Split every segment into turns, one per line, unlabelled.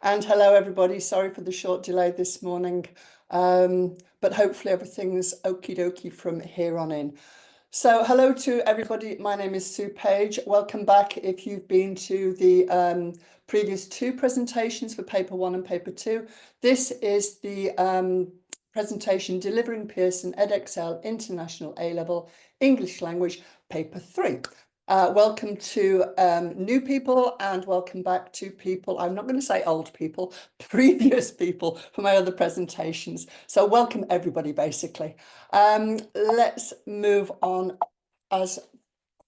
And hello, everybody. Sorry for the short delay this morning, but hopefully everything's okie dokie from here on in. So hello to everybody. My name is Sue Page. Welcome back if you've been to the previous two presentations for paper 1 and paper 2. This is the presentation Delivering Pearson Edexcel International A-Level English Language, paper 3. Welcome to new people and welcome back to people, I'm not going to say old people, previous people from my other presentations. So welcome everybody, basically. Let's move on as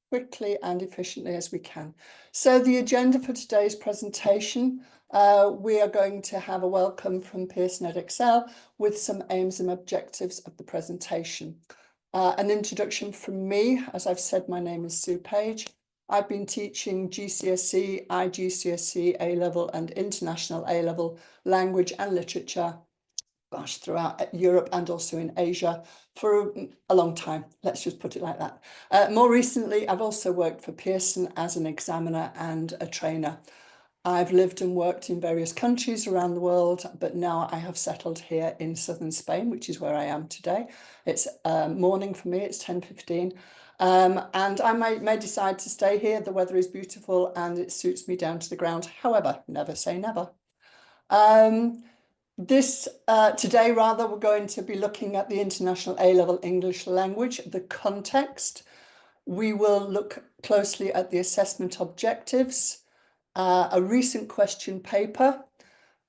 quickly and efficiently as we can. So the agenda for today's presentation, we are going to have a welcome from Pearson Edexcel with some aims and objectives of the presentation. An introduction from me. As I've said, my name is Sue Page. I've been teaching GCSE, IGCSE, A-level and international A-level language and literature, throughout Europe and also in Asia for a long time. Let's just put it like that. More recently, I've also worked for Pearson as an examiner and a trainer. I've lived and worked in various countries around the world, but now I have settled here in southern Spain, which is where I am today. It's morning for me, it's 10:15. And I may decide to stay here. The weather is beautiful and it suits me down to the ground. However, never say never. Today, we're going to be looking at the International A-Level English Language, the context. We will look closely at the assessment objectives, a recent question paper,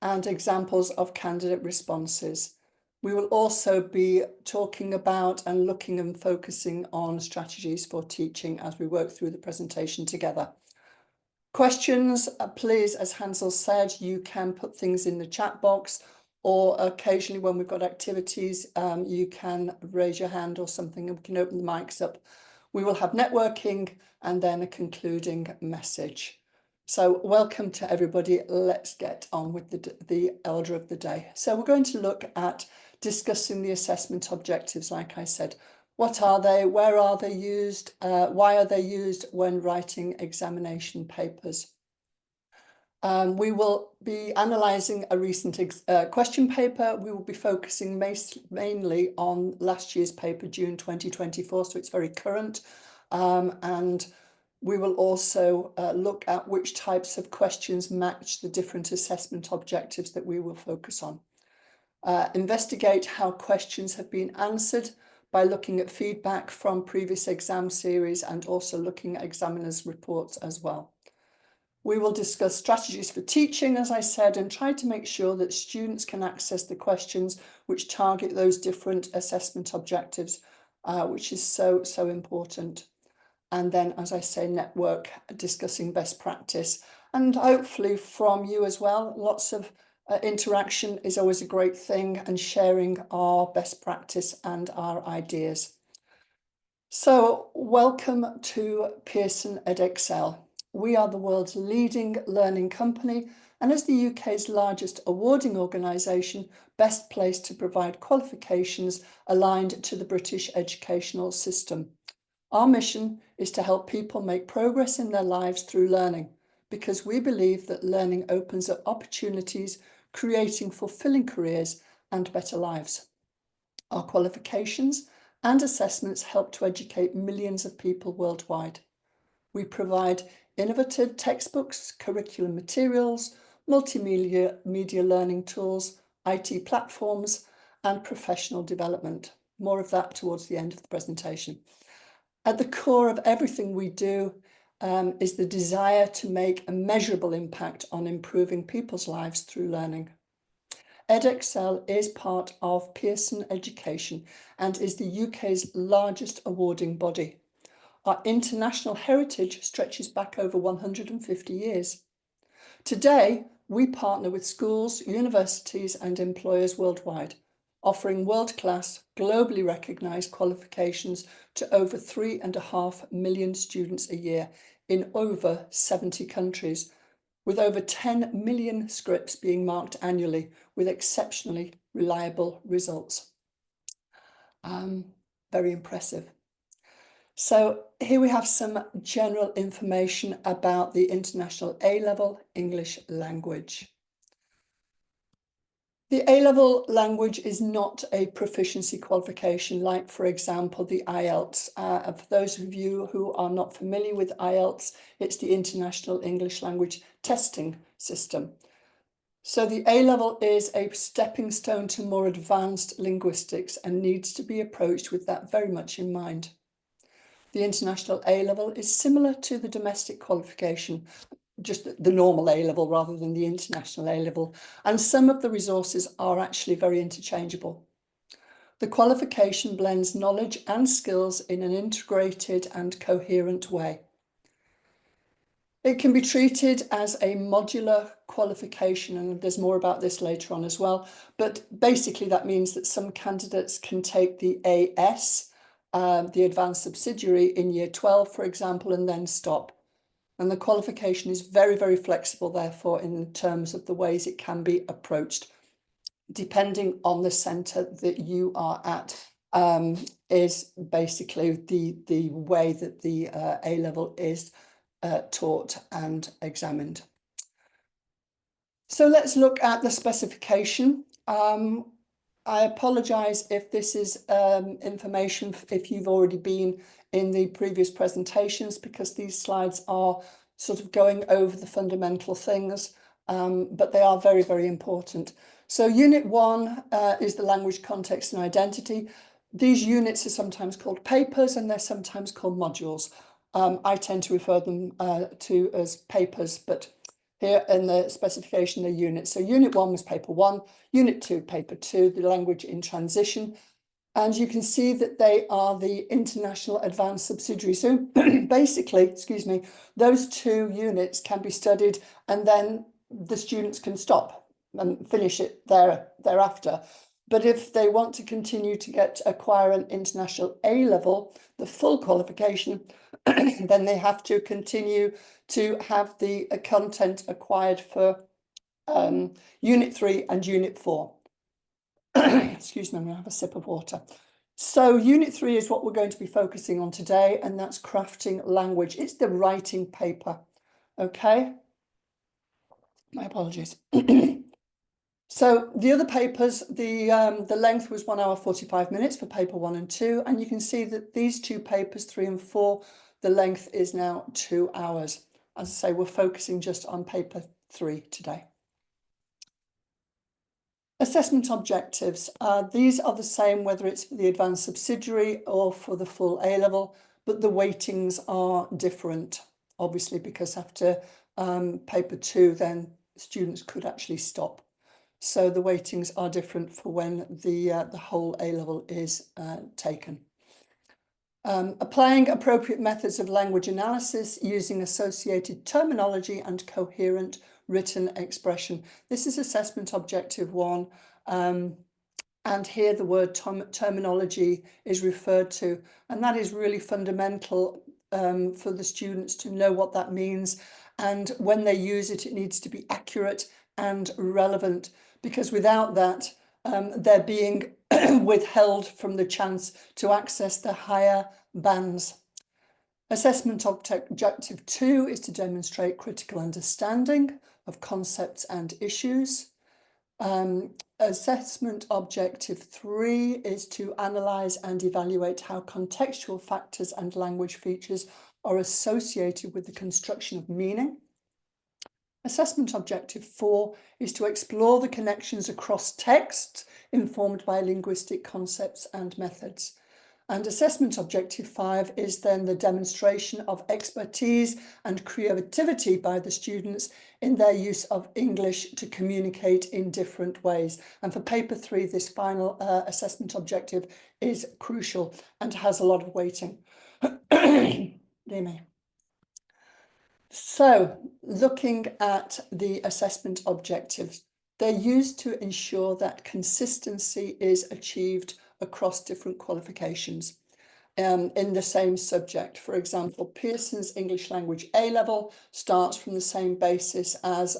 and examples of candidate responses. We will also be talking about and looking and focusing on strategies for teaching as we work through the presentation together. Questions, please, as Hansel said, you can put things in the chat box, or occasionally when we've got activities, you can raise your hand or something and we can open the mics up. We will have networking and then a concluding message. So welcome to everybody. Let's get on with the order of the day. So we're going to look at discussing the assessment objectives, like I said. What are they? Where are they used? Why are they used when writing examination papers? We will be analysing a recent question paper. We will be focusing mainly on last year's paper, June 2024, so it's very current. And we will also look at which types of questions match the different assessment objectives that we will focus on. Investigate how questions have been answered by looking at feedback from previous exam series and also looking at examiners' reports as well. We will discuss strategies for teaching, as I said, and try to make sure that students can access the questions which target those different assessment objectives, which is so important. And then, as I say, network, discussing best practice, and hopefully from you as well. Lots of interaction is always a great thing, and sharing our best practice and our ideas. So welcome to Pearson Edexcel. We are the world's leading learning company, and as the UK's largest awarding organisation, best placed to provide qualifications aligned to the British educational system. Our mission is to help people make progress in their lives through learning, because we believe that learning opens up opportunities, creating fulfilling careers and better lives. Our qualifications and assessments help to educate millions of people worldwide. We provide innovative textbooks, curriculum materials, multimedia learning tools, IT platforms, and professional development. More of that towards the end of the presentation. At the core of everything we do is the desire to make a measurable impact on improving people's lives through learning. Edexcel is part of Pearson Education and is the UK's largest awarding body. Our international heritage stretches back over 150 years. Today, we partner with schools, universities and employers worldwide, offering world-class, globally recognised qualifications to over 3.5 million students a year in over 70 countries, with over 10 million scripts being marked annually with exceptionally reliable results. Very impressive. So here we have some general information about the International A-Level English Language. The A-level language is not a proficiency qualification like, for example, the IELTS. For those of you who are not familiar with IELTS, it's the International English Language Testing System. So the A-level is a stepping stone to more advanced linguistics and needs to be approached with that very much in mind. The International A-level is similar to the domestic qualification, just the normal A-level rather than the International A-level, and some of the resources are actually very interchangeable. The qualification blends knowledge and skills in an integrated and coherent way. It can be treated as a modular qualification, and there's more about this later on as well, but basically that means that some candidates can take the AS, the advanced subsidiary in year 12, for example, and then stop. And the qualification is very, very flexible, therefore, in terms of the ways it can be approached, depending on the centre that you are at, is basically the way that the A-level is taught and examined. So let's look at the specification. I apologise if this is information if you've already been in the previous presentations, because these slides are sort of going over the fundamental things, but they are very, very important. So Unit 1 is the language, context and identity. These units are sometimes called papers and they're sometimes called modules. I tend to refer them to as papers, but here in the specification, they're units. So Unit 1 was paper 1, Unit 2, paper 2, the language in transition. And you can see that they are the international advanced subsidiary. So basically, excuse me, those two units can be studied and then the students can stop and finish it thereafter. But if they want to continue to acquire an international A-level, the full qualification, then they have to continue to have the content acquired for Unit 3 and Unit 4. Excuse me, I'm going to have a sip of water. So Unit 3 is what we're going to be focusing on today, and that's crafting language. It's the writing paper, okay? My apologies. So the other papers, the length was 1 hour 45 minutes for paper 1 and 2, and you can see that these two papers, 3 and 4, the length is now 2 hours. As I say, we're focusing just on paper 3 today. Assessment objectives. These are the same whether it's for the advanced subsidiary or for the full A-level, but the weightings are different, obviously, because after paper 2, then students could actually stop. So the weightings are different for when the whole A-level is taken. Applying appropriate methods of language analysis using associated terminology and coherent written expression. This is assessment objective 1. And here the word terminology is referred to. And that is really fundamental for the students to know what that means. And when they use it, it needs to be accurate and relevant, because without that, they're being withheld from the chance to access the higher bands. Assessment objective 2 is to demonstrate critical understanding of concepts and issues. Assessment objective 3 is to analyse and evaluate how contextual factors and language features are associated with the construction of meaning. Assessment objective 4 is to explore the connections across texts informed by linguistic concepts and methods. And assessment objective 5 is then the demonstration of expertise and creativity by the students in their use of English to communicate in different ways. And for paper 3, this final assessment objective is crucial and has a lot of weighting. Dear me. So, looking at the assessment objectives, they're used to ensure that consistency is achieved across different qualifications in the same subject. For example, Pearson's English Language A-level starts from the same basis as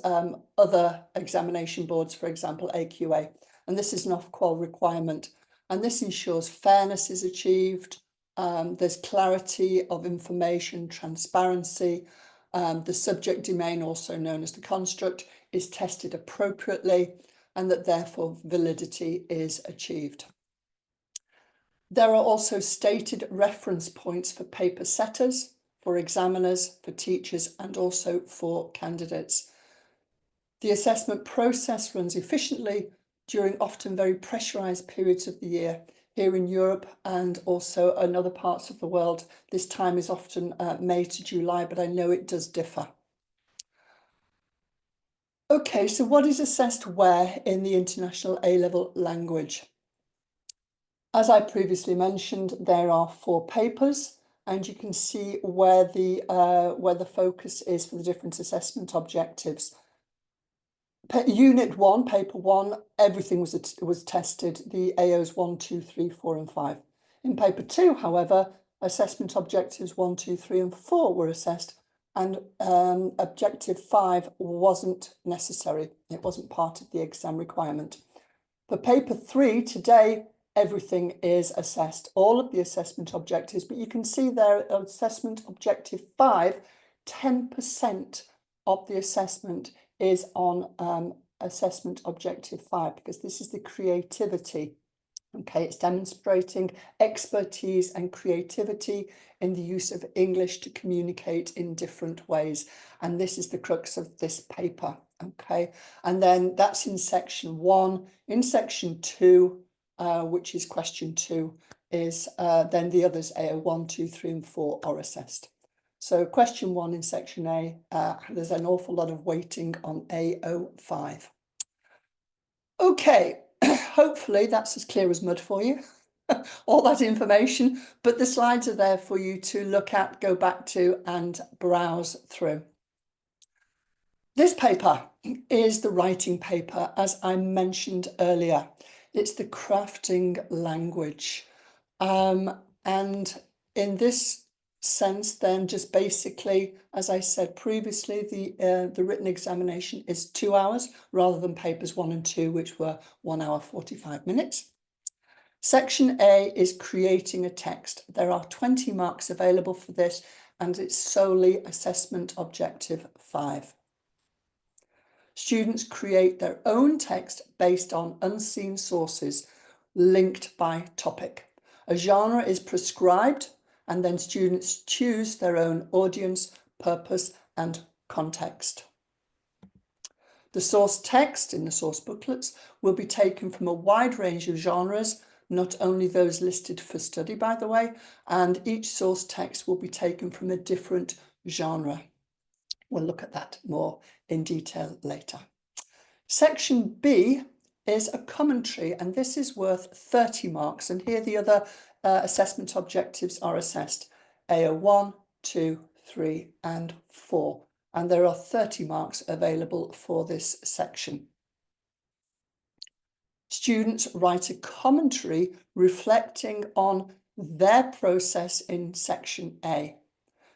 other examination boards, for example, AQA. And this is an off-qual requirement. And this ensures fairness is achieved, there's clarity of information, transparency. The subject domain, also known as the construct, is tested appropriately. and that therefore validity is achieved. There are also stated reference points for paper setters, for examiners, for teachers, and also for candidates. The assessment process runs efficiently during often very pressurised periods of the year. Here in Europe and also in other parts of the world, this time is often May to July, but I know it does differ. Okay, so what is assessed where in the International A-Level language? As I previously mentioned, there are 4 papers, and you can see where the focus is for the different assessment objectives. Unit 1, paper 1, everything was tested, the AOs 1, 2, 3, 4 and 5. In paper 2, however, assessment objectives 1, 2, 3 and 4 were assessed, and objective 5 wasn't necessary. It wasn't part of the exam requirement. For paper 3, today, everything is assessed, all of the assessment objectives, but you can see there assessment objective 5, 10% of the assessment is on assessment objective 5, because this is the creativity. Okay, it's demonstrating expertise and creativity in the use of English to communicate in different ways. And this is the crux of this paper. Okay, and then that's in section 1. In section 2, which is question 2, is then the others, AO 1, 2, 3 and 4 are assessed. So question 1 in section A, there's an awful lot of weighting on AO5. Okay, hopefully that's as clear as mud for you, all that information, but the slides are there for you to look at, go back to and browse through. This paper is the writing paper, as I mentioned earlier. It's the crafting language. And in this sense, then, just basically, as I said previously, the written examination is 2 hours rather than papers 1 and 2, which were 1 hour 45 minutes. Section A is creating a text. There are 20 marks available for this, and it's solely assessment objective 5. Students create their own text based on unseen sources linked by topic. A genre is prescribed, and then students choose their own audience, purpose, and context. The source text in the source booklets will be taken from a wide range of genres, not only those listed for study, by the way, and each source text will be taken from a different genre. We'll look at that more in detail later. Section B is a commentary, and this is worth 30 marks. And here the other assessment objectives are assessed, AO 1, 2, 3 and 4. And there are 30 marks available for this section. Students write a commentary reflecting on their process in section A.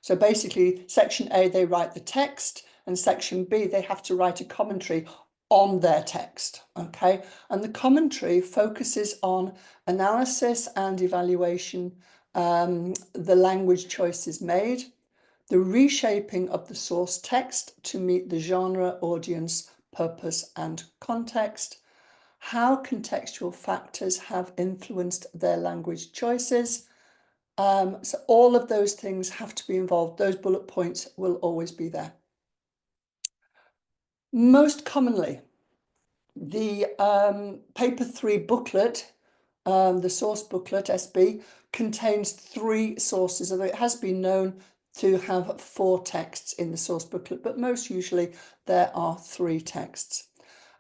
So basically, section A, they write the text, and section B, they have to write a commentary on their text, okay? And the commentary focuses on analysis and evaluation, the language choices made, the reshaping of the source text to meet the genre, audience, purpose, and context, how contextual factors have influenced their language choices. So all of those things have to be involved. Those bullet points will always be there. Most commonly, the paper 3 booklet, the source booklet, SB, contains 3 sources, although it has been known to have 4 texts in the source booklet, but most usually there are 3 texts.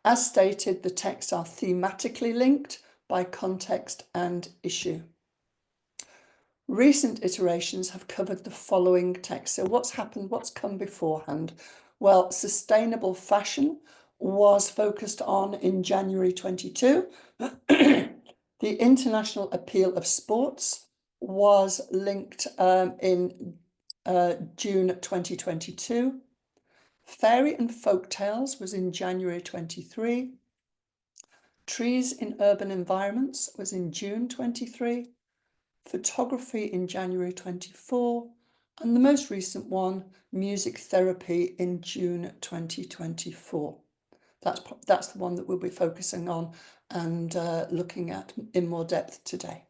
As stated, the texts are thematically linked by context and issue. Recent iterations have covered the following texts. So what's happened, what's come beforehand? Well, sustainable fashion was focused on in January 22. The international appeal of sports was linked in June 2022. Fairy and folk tales was in January 23. Trees in urban environments was in June 23. Photography in January 24, and the most recent one, music therapy, in June 2024. That's the one that we'll be focusing on and looking at in more depth today.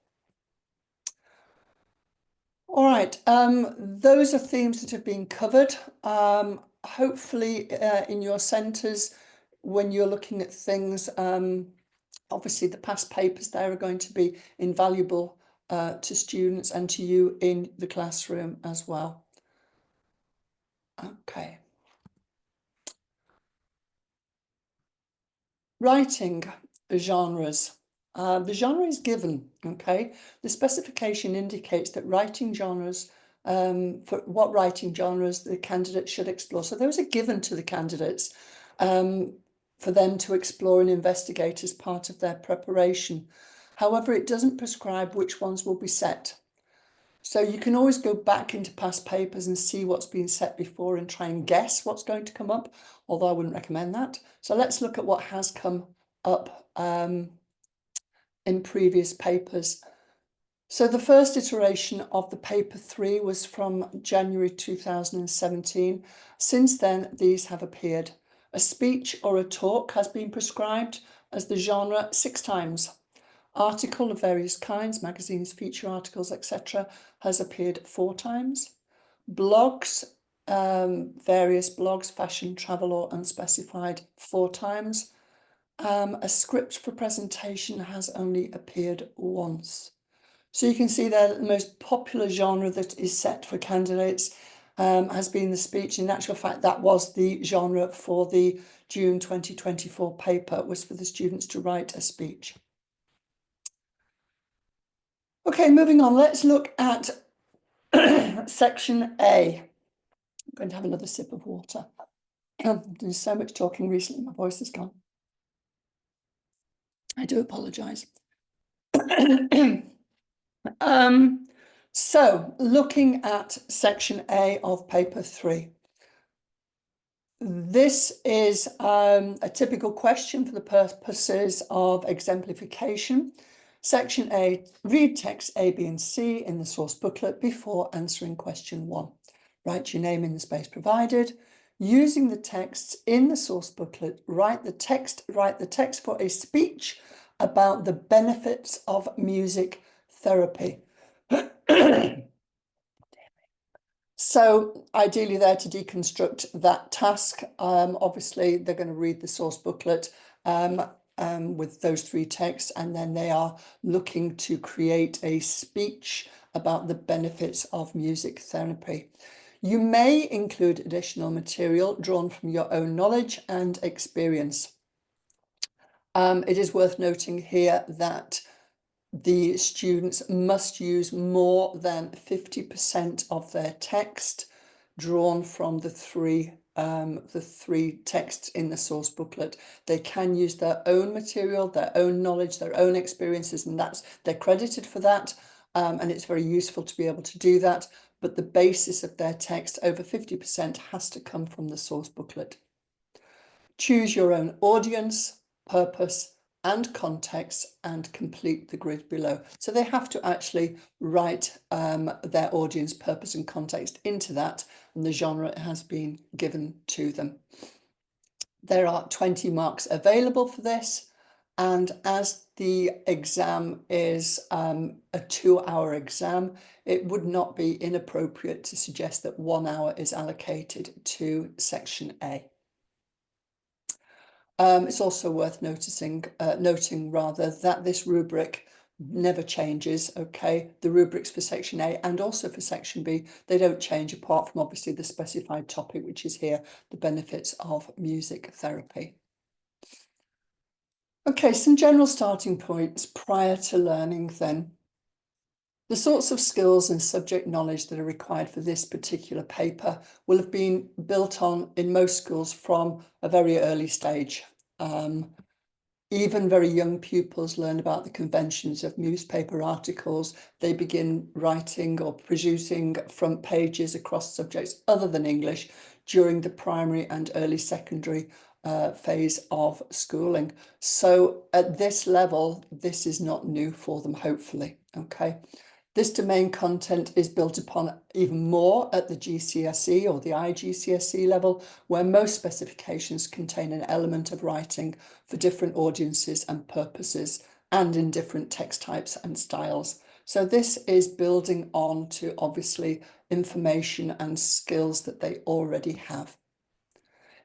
All right, those are themes that have been covered. Hopefully in your centres, when you're looking at things, obviously the past papers there are going to be invaluable to students and to you in the classroom as well. Okay. Writing genres. The genre is given, okay? The specification indicates that writing genres, for what writing genres the candidate should explore. So those are given to the candidates for them to explore and investigate as part of their preparation. However, it doesn't prescribe which ones will be set. So you can always go back into past papers and see what's been set before and try and guess what's going to come up, although I wouldn't recommend that. So let's look at what has come up in previous papers. So the first iteration of the paper 3 was from January 2017. Since then, these have appeared. A speech or a talk has been prescribed as the genre 6 times. Article of various kinds, magazines, feature articles, etc., has appeared 4 times. Blogs, various blogs, fashion, travel, or unspecified, 4 times. A script for presentation has only appeared once. So you can see there that the most popular genre that is set for candidates has been the speech. In actual fact, that was the genre for the June 2024 paper, was for the students to write a speech. Okay, moving on, let's look at section A. I'm going to have another sip of water. I've done so much talking recently, my voice is gone. I do apologise. So looking at section A of paper 3. This is a typical question for the purposes of exemplification. Section A, read text A, B, and C in the source booklet before answering question 1. Write your name in the space provided. Using the texts in the source booklet, write the text for a speech about the benefits of music therapy. So ideally there to deconstruct that task, obviously they're going to read the source booklet with those 3 texts, and then they are looking to create a speech about the benefits of music therapy. You may include additional material drawn from your own knowledge and experience. It is worth noting here that the students must use more than 50% of their text drawn from the three texts in the source booklet. They can use their own material, their own knowledge, their own experiences, and they're credited for that. And it's very useful to be able to do that. But the basis of their text, over 50%, has to come from the source booklet. Choose your own audience, purpose, and context, and complete the grid below. So they have to actually write their audience, purpose, and context into that, and the genre has been given to them. There are 20 marks available for this, and as the exam is a 2-hour exam, it would not be inappropriate to suggest that 1 hour is allocated to section A. It's also worth noting that this rubric never changes, okay? The rubrics for section A and also for section B, they don't change apart from obviously the specified topic, which is here, the benefits of music therapy. Okay, some general starting points prior to learning then. The sorts of skills and subject knowledge that are required for this particular paper will have been built on in most schools from a very early stage. Even very young pupils learn about the conventions of newspaper articles. They begin writing or producing front pages across subjects other than English during the primary and early secondary phase of schooling. So at this level, this is not new for them, hopefully, okay? This domain content is built upon even more at the GCSE or the IGCSE level, where most specifications contain an element of writing for different audiences and purposes and in different text types and styles. So this is building on to obviously information and skills that they already have.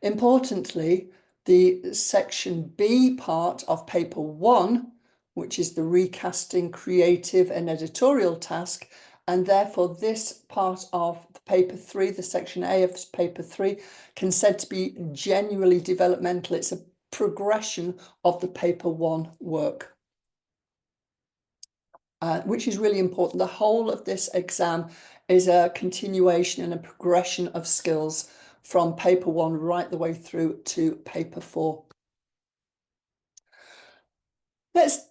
Importantly, the section B part of paper 1, which is the recasting, creative and editorial task, and therefore this part of paper 3, the section A of paper 3, can said to be genuinely developmental. It's a progression of the paper 1 work. Which is really important. The whole of this exam is a continuation and a progression of skills from paper 1 right the way through to paper 4. Let's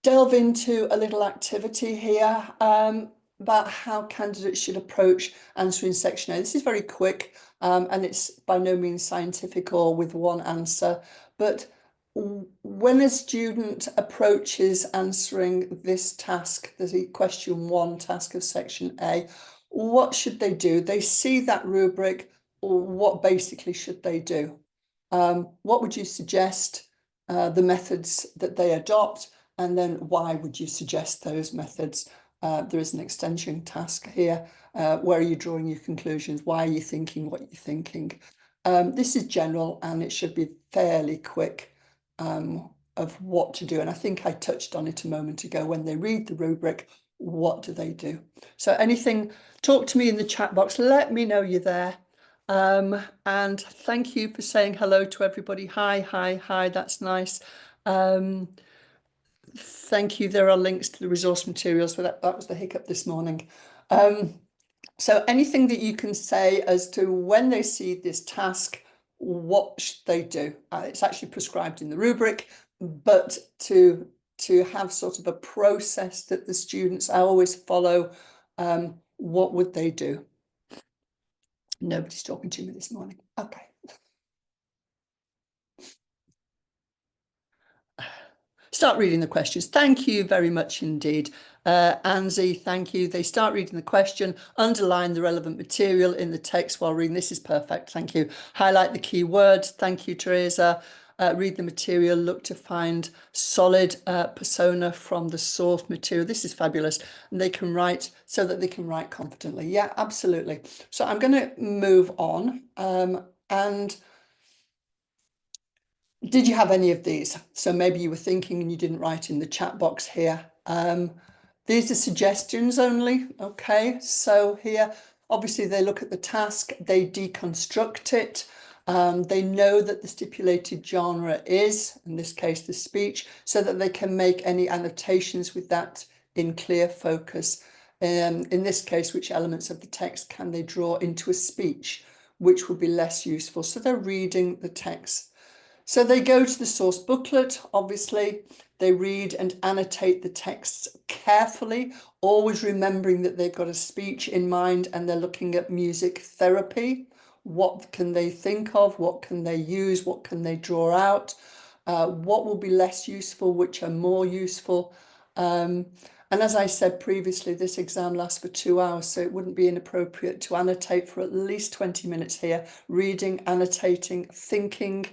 delve into a little activity here about how candidates should approach answering section A. This is very quick and it's by no means scientific or with one answer, but when a student approaches answering this task, the question 1 task of section A, what should they do? They see that rubric, or what basically should they do? What would you suggest, the methods that they adopt, and then why would you suggest those methods? There is an extension task here. Where are you drawing your conclusions? Why are you thinking what you're thinking? This is general and it should be fairly quick of what to do. And I think I touched on it a moment ago. When they read the rubric, what do they do? So anything, talk to me in the chat box. Let me know you're there. And thank you for saying hello to everybody. Hi, that's nice. Thank you. There are links to the resource materials, but that was the hiccup this morning. So anything that you can say as to when they see this task, what should they do? It's actually prescribed in the rubric, but to have sort of a process that the students always follow, what would they do? Nobody's talking to me this morning. Okay. Start reading the questions. Thank you very much indeed. Anzi, thank you. They start reading the question, underline the relevant material in the text while reading. This is perfect. Thank you. Highlight the key words. Thank you, Teresa. Read the material. Look to find solid persona from the source material. This is fabulous. And they can write so that they can write confidently. Yeah, absolutely. So I'm going to move on and did you have any of these? So maybe you were thinking and you didn't write in the chat box here. These are suggestions only. Okay, so here, obviously they look at the task, they deconstruct it. They know that the stipulated genre is, in this case, the speech, so that they can make any annotations with that in clear focus. In this case, which elements of the text can they draw into a speech, which would be less useful? So they're reading the text. So they go to the source booklet, obviously, they read and annotate the texts carefully, always remembering that they've got a speech in mind and they're looking at music therapy. What can they think of? What can they use? What can they draw out? What will be less useful? Which are more useful? And as I said previously, this exam lasts for 2 hours, so it wouldn't be inappropriate to annotate for at least 20 minutes here, reading, annotating, thinking,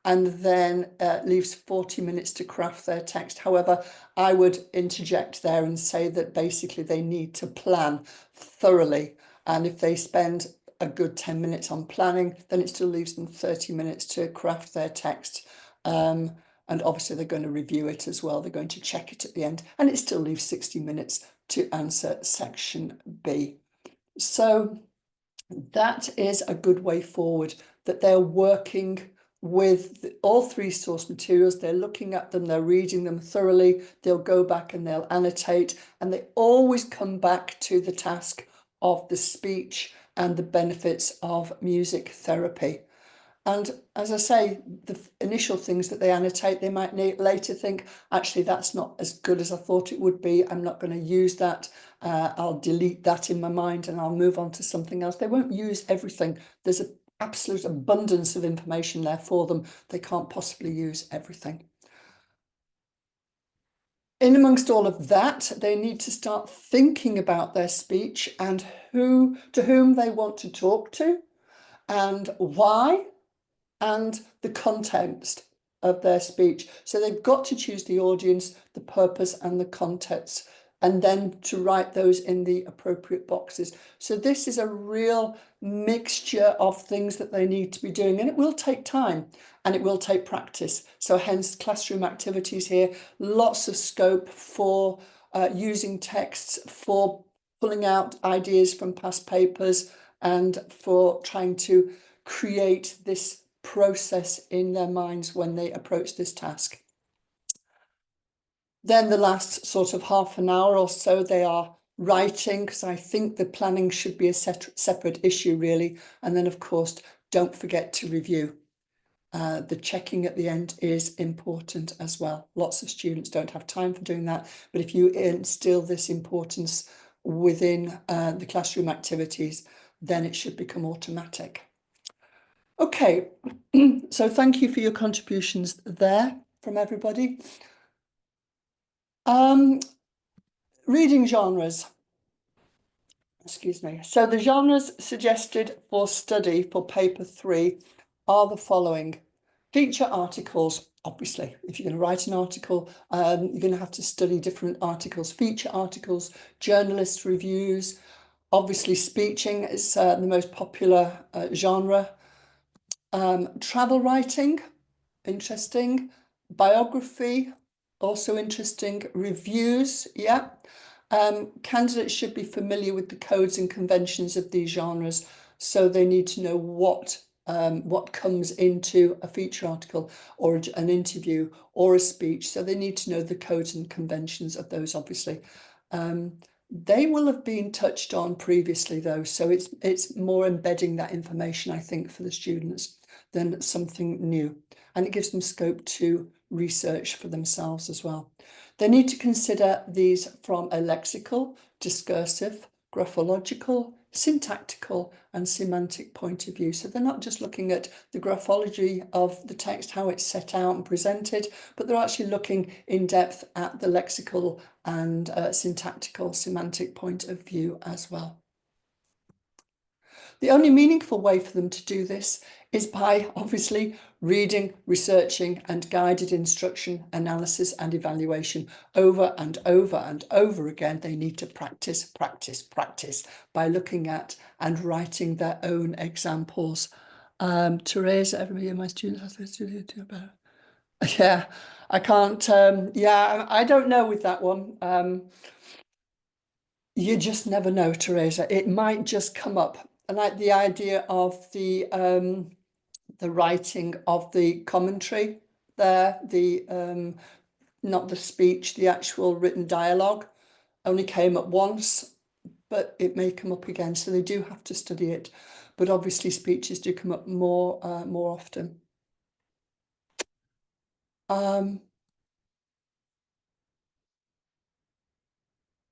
and then leaves 40 minutes to craft their text. However, I would interject there and say that basically they need to plan thoroughly. And if they spend a good 10 minutes on planning, then it still leaves them 30 minutes to craft their text. And obviously they're going to review it as well. They're going to check it at the end, and it still leaves 60 minutes to answer section B. So that is a good way forward, that they're working with all 3 source materials. They're looking at them, they're reading them thoroughly, they'll go back and they'll annotate, and they always come back to the task of the speech and the benefits of music therapy. And as I say, the initial things that they annotate, they might later think, actually, that's not as good as I thought it would be. I'm not going to use that. I'll delete that in my mind and I'll move on to something else. They won't use everything. There's an absolute abundance of information there for them. They can't possibly use everything. In amongst all of that, they need to start thinking about their speech and to whom they want to talk to and why, and the context of their speech. So they've got to choose the audience, the purpose, and the context, and then to write those in the appropriate boxes. So this is a real mixture of things that they need to be doing, and it will take time and it will take practice. So hence classroom activities here, lots of scope for using texts, for pulling out ideas from past papers, and for trying to create this process in their minds when they approach this task. Then the last sort of half an hour or so, they are writing, because I think the planning should be a separate issue really. And then of course, don't forget to review. The checking at the end is important as well. Lots of students don't have time for doing that, but if you instill this importance within the classroom activities, then it should become automatic. Okay, so thank you for your contributions there from everybody. Reading genres. Excuse me. So the genres suggested for study for paper 3 are the following. Feature articles, obviously, if you're going to write an article, you're going to have to study different articles. Feature articles, journalist reviews, obviously speeching is the most popular genre. Travel writing, interesting. Biography, also interesting. Reviews, yeah. Candidates should be familiar with the codes and conventions of these genres, so they need to know what comes into a feature article or an interview or a speech. So they need to know the codes and conventions of those, obviously. They will have been touched on previously though, so it's more embedding that information, I think, for the students than something new. And it gives them scope to research for themselves as well. They need to consider these from a lexical, discursive, graphological, syntactical and semantic point of view. So they're not just looking at the graphology of the text, how it's set out and presented, but they're actually looking in depth at the lexical and syntactical, semantic point of view as well. The only meaningful way for them to do this is by obviously reading, researching and guided instruction, analysis and evaluation over and over and over again. They need to practice, practice, practice by looking at and writing their own examples. Teresa, everybody in my students has to do about. Yeah, I can't, yeah, I don't know with that one. You just never know, Teresa. It might just come up. I like the idea of the writing of the commentary there, not the speech, the actual written dialogue only came up once, but it may come up again. So they do have to study it. But obviously speeches do come up more often.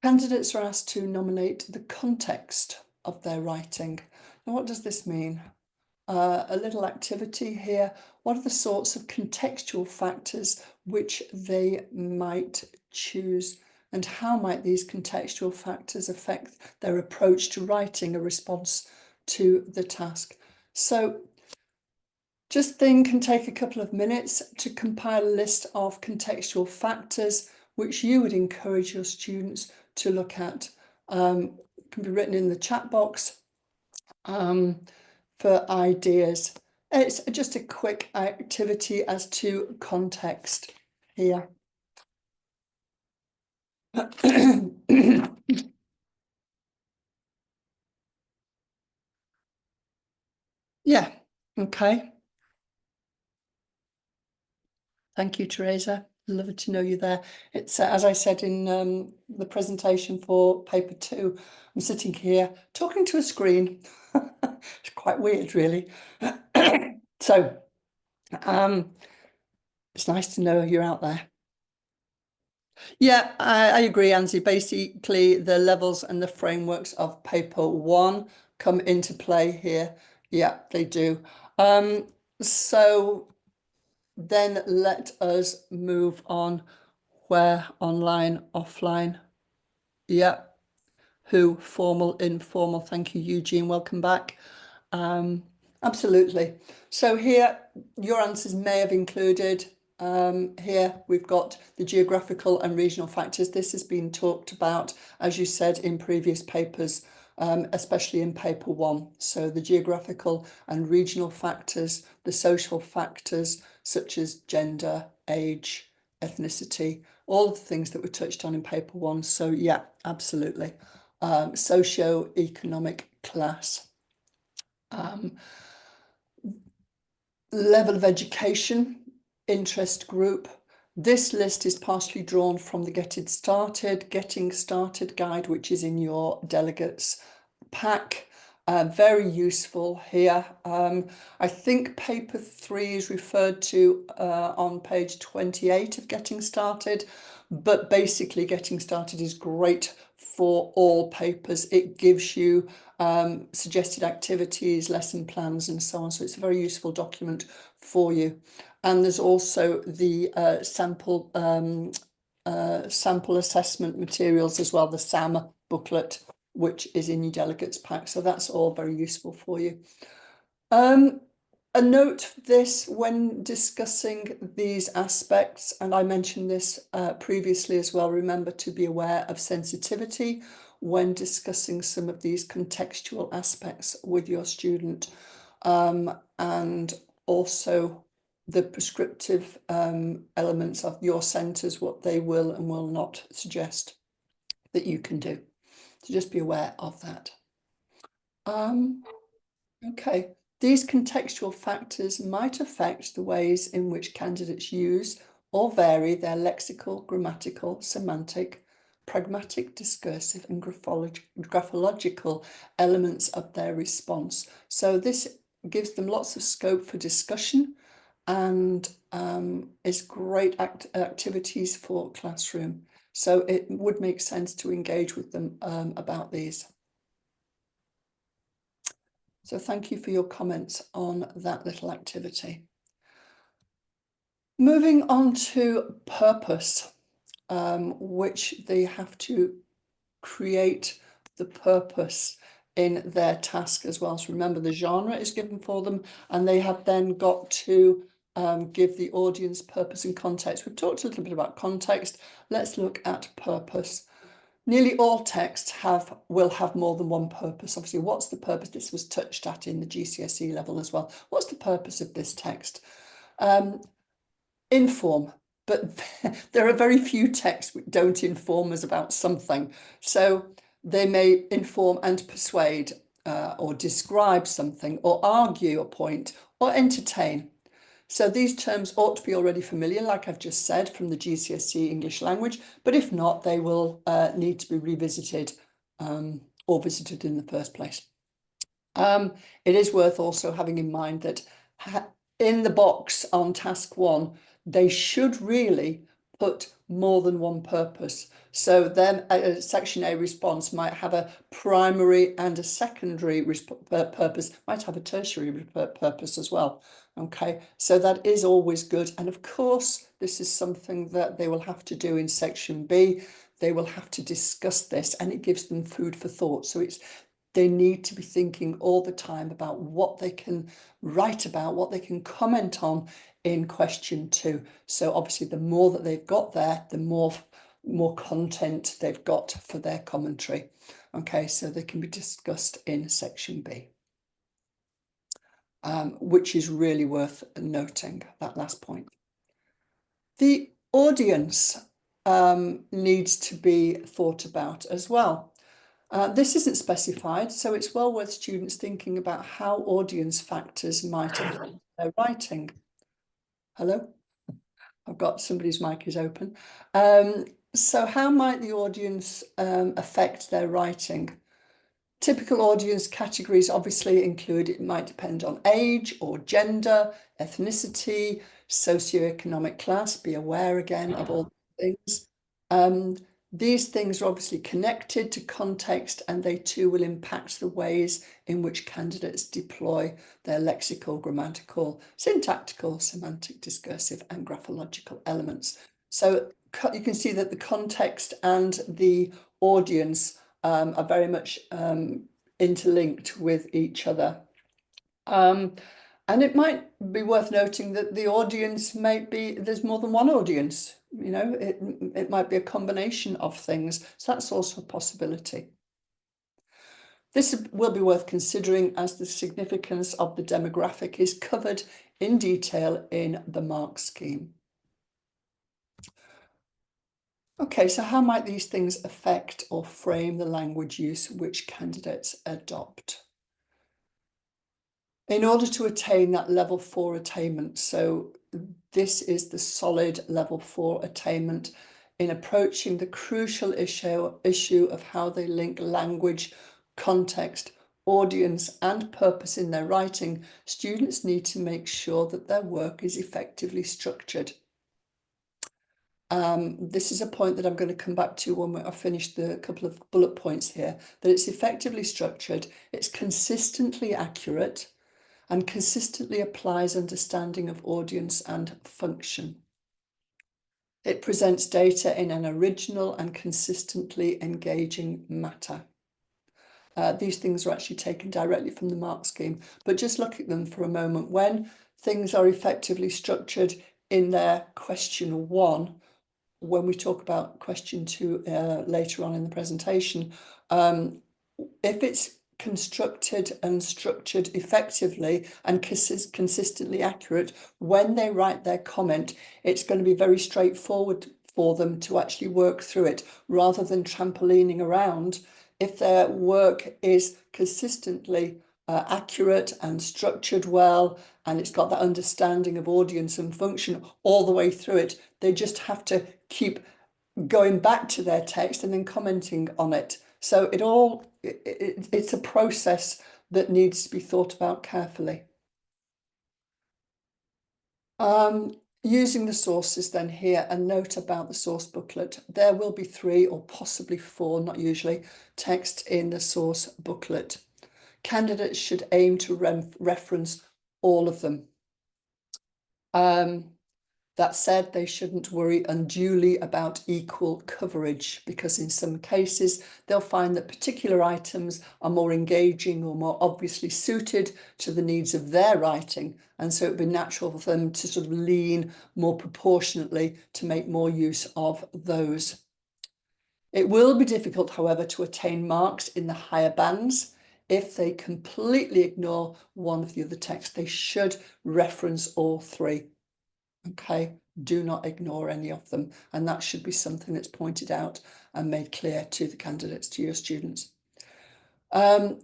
Candidates are asked to nominate the context of their writing. Now, what does this mean? A little activity here. What are the sorts of contextual factors which they might choose, and how might these contextual factors affect their approach to writing a response to the task? So just think and take a couple of minutes to compile a list of contextual factors which you would encourage your students to look at. It can be written in the chat box for ideas. It's just a quick activity as to context here. Yeah, okay. Thank you, Teresa. Lovely to know you there. It's as I said in the presentation for paper 2, I'm sitting here talking to a screen. It's quite weird, really. So it's nice to know you're out there. Yeah, I agree, Anzi. Basically, the levels and the frameworks of paper 1 come into play here. Yeah, they do. So then let us move on. where, online, offline. Yeah. Who, formal, informal. Thank you, Eugene. Welcome back. Absolutely. So here, your answers may have included, here we've got the geographical and regional factors. This has been talked about, as you said, in previous papers, especially in paper 1. So the geographical and regional factors, the social factors such as gender, age, ethnicity, all of the things that were touched on in paper 1. So yeah, absolutely. Socio-economic class. Level of education, interest group. This list is partially drawn from the Getting Started guide, which is in your delegates pack. Very useful here. I think paper 3 is referred to on page 28 of Getting Started, but basically Getting Started is great for all papers. It gives you suggested activities, lesson plans, and so on. So it's a very useful document for you. And there's also the sample assessment materials as well, the SAM booklet, which is in your delegates pack. So that's all very useful for you. A note for this when discussing these aspects, and I mentioned this previously as well, remember to be aware of sensitivity when discussing some of these contextual aspects with your student, and also the prescriptive elements of your centres, what they will and will not suggest that you can do. So just be aware of that. Okay, these contextual factors might affect the ways in which candidates use or vary their lexical, grammatical, semantic, pragmatic, discursive, and graphological elements of their response. So this gives them lots of scope for discussion and is great activities for classroom. So it would make sense to engage with them about these. So thank you for your comments on that little activity. Moving on to purpose, which they have to create the purpose in their task as well. So remember, the genre is given for them, and they have then got to give the audience purpose and context. We've talked a little bit about context. Let's look at purpose. Nearly all texts will have more than one purpose. Obviously, what's the purpose? This was touched at in the GCSE level as well. What's the purpose of this text? Inform, but there are very few texts which don't inform us about something. So they may inform and persuade, or describe something, or argue a point, or entertain. So these terms ought to be already familiar, like I've just said, from the GCSE English language, but if not, they will need to be revisited or visited in the first place. It is worth also having in mind that in the box on task 1, they should really put more than one purpose. So then section A response might have a primary and a secondary purpose, might have a tertiary purpose as well. Okay, so that is always good. And of course, this is something that they will have to do in section B. They will have to discuss this, and it gives them food for thought. So they need to be thinking all the time about what they can write about, what they can comment on in question 2. So obviously, the more that they've got there, the more content they've got for their commentary. Okay, so they can be discussed in section B. Which is really worth noting, that last point. The audience needs to be thought about as well. This isn't specified, so it's well worth students thinking about how audience factors might affect their writing. Hello? I've got somebody's mic is open. So how might the audience affect their writing? Typical audience categories obviously include, it might depend on age or gender, ethnicity, socioeconomic class. Be aware again of all things. These things are obviously connected to context, and they too will impact the ways in which candidates deploy their lexical, grammatical, syntactical, semantic, discursive, and graphological elements. So you can see that the context and the audience are very much interlinked with each other. And it might be worth noting that the audience might be, there's more than one audience, you know, it might be a combination of things. So that's also a possibility. This will be worth considering as the significance of the demographic is covered in detail in the mark scheme. Okay, so how might these things affect or frame the language use which candidates adopt? In order to attain that level 4 attainment, so this is the solid level 4 attainment, in approaching the crucial issue of how they link language, context, audience and purpose in their writing, students need to make sure that their work is effectively structured. This is a point that I'm going to come back to when I finish the couple of bullet points here, that it's effectively structured, it's consistently accurate, and consistently applies understanding of audience and function. It presents data in an original and consistently engaging matter. These things are actually taken directly from the mark scheme, but just look at them for a moment. When things are effectively structured in their question 1, when we talk about question 2 later on in the presentation, if it's constructed and structured effectively and consistently accurate, when they write their comment, it's going to be very straightforward for them to actually work through it rather than trampolining around. If their work is consistently accurate and structured well, and it's got that understanding of audience and function all the way through it, they just have to keep going back to their text and then commenting on it. So it's a process that needs to be thought about carefully. Using the sources then here, a note about the source booklet. There will be 3 or possibly 4, not usually, texts in the source booklet. Candidates should aim to reference all of them. That said, they shouldn't worry unduly about equal coverage, because in some cases they'll find that particular items are more engaging or more obviously suited to the needs of their writing, and so it'd be natural for them to sort of lean more proportionately to make more use of those. It will be difficult, however, to attain marks in the higher bands if they completely ignore one of the other texts. They should reference all 3. Okay, do not ignore any of them, and that should be something that's pointed out and made clear to the candidates, to your students.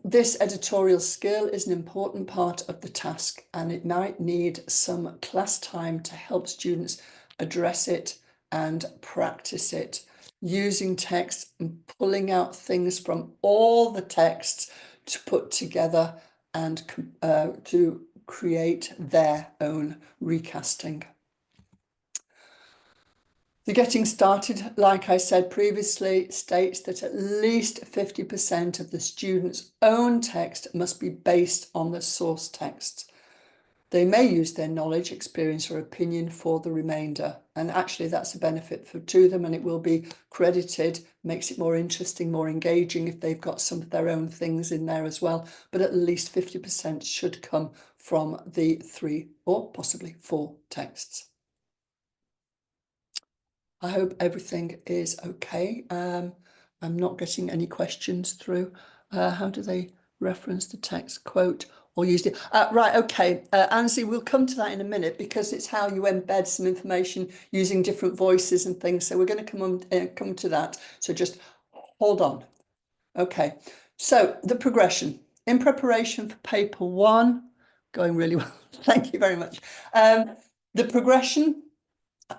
This editorial skill is an important part of the task, and it might need some class time to help students address it and practice it, using text and pulling out things from all the texts to put together and to create their own recasting. The getting started, like I said previously, states that at least 50% of the student's own text must be based on the source text. They may use their knowledge, experience or opinion for the remainder, and actually that's a benefit to them, and it will be credited, makes it more interesting, more engaging if they've got some of their own things in there as well, but at least 50% should come from the 3 or possibly 4 texts. I hope everything is okay. I'm not getting any questions through. How do they reference the text, quote, or use it? Right, okay. Ansley, we'll come to that in a minute, because it's how you embed some information using different voices and things. So we're going to come to that. So just hold on. Okay, so the progression. In preparation for paper 1, going really well. Thank you very much. The progression.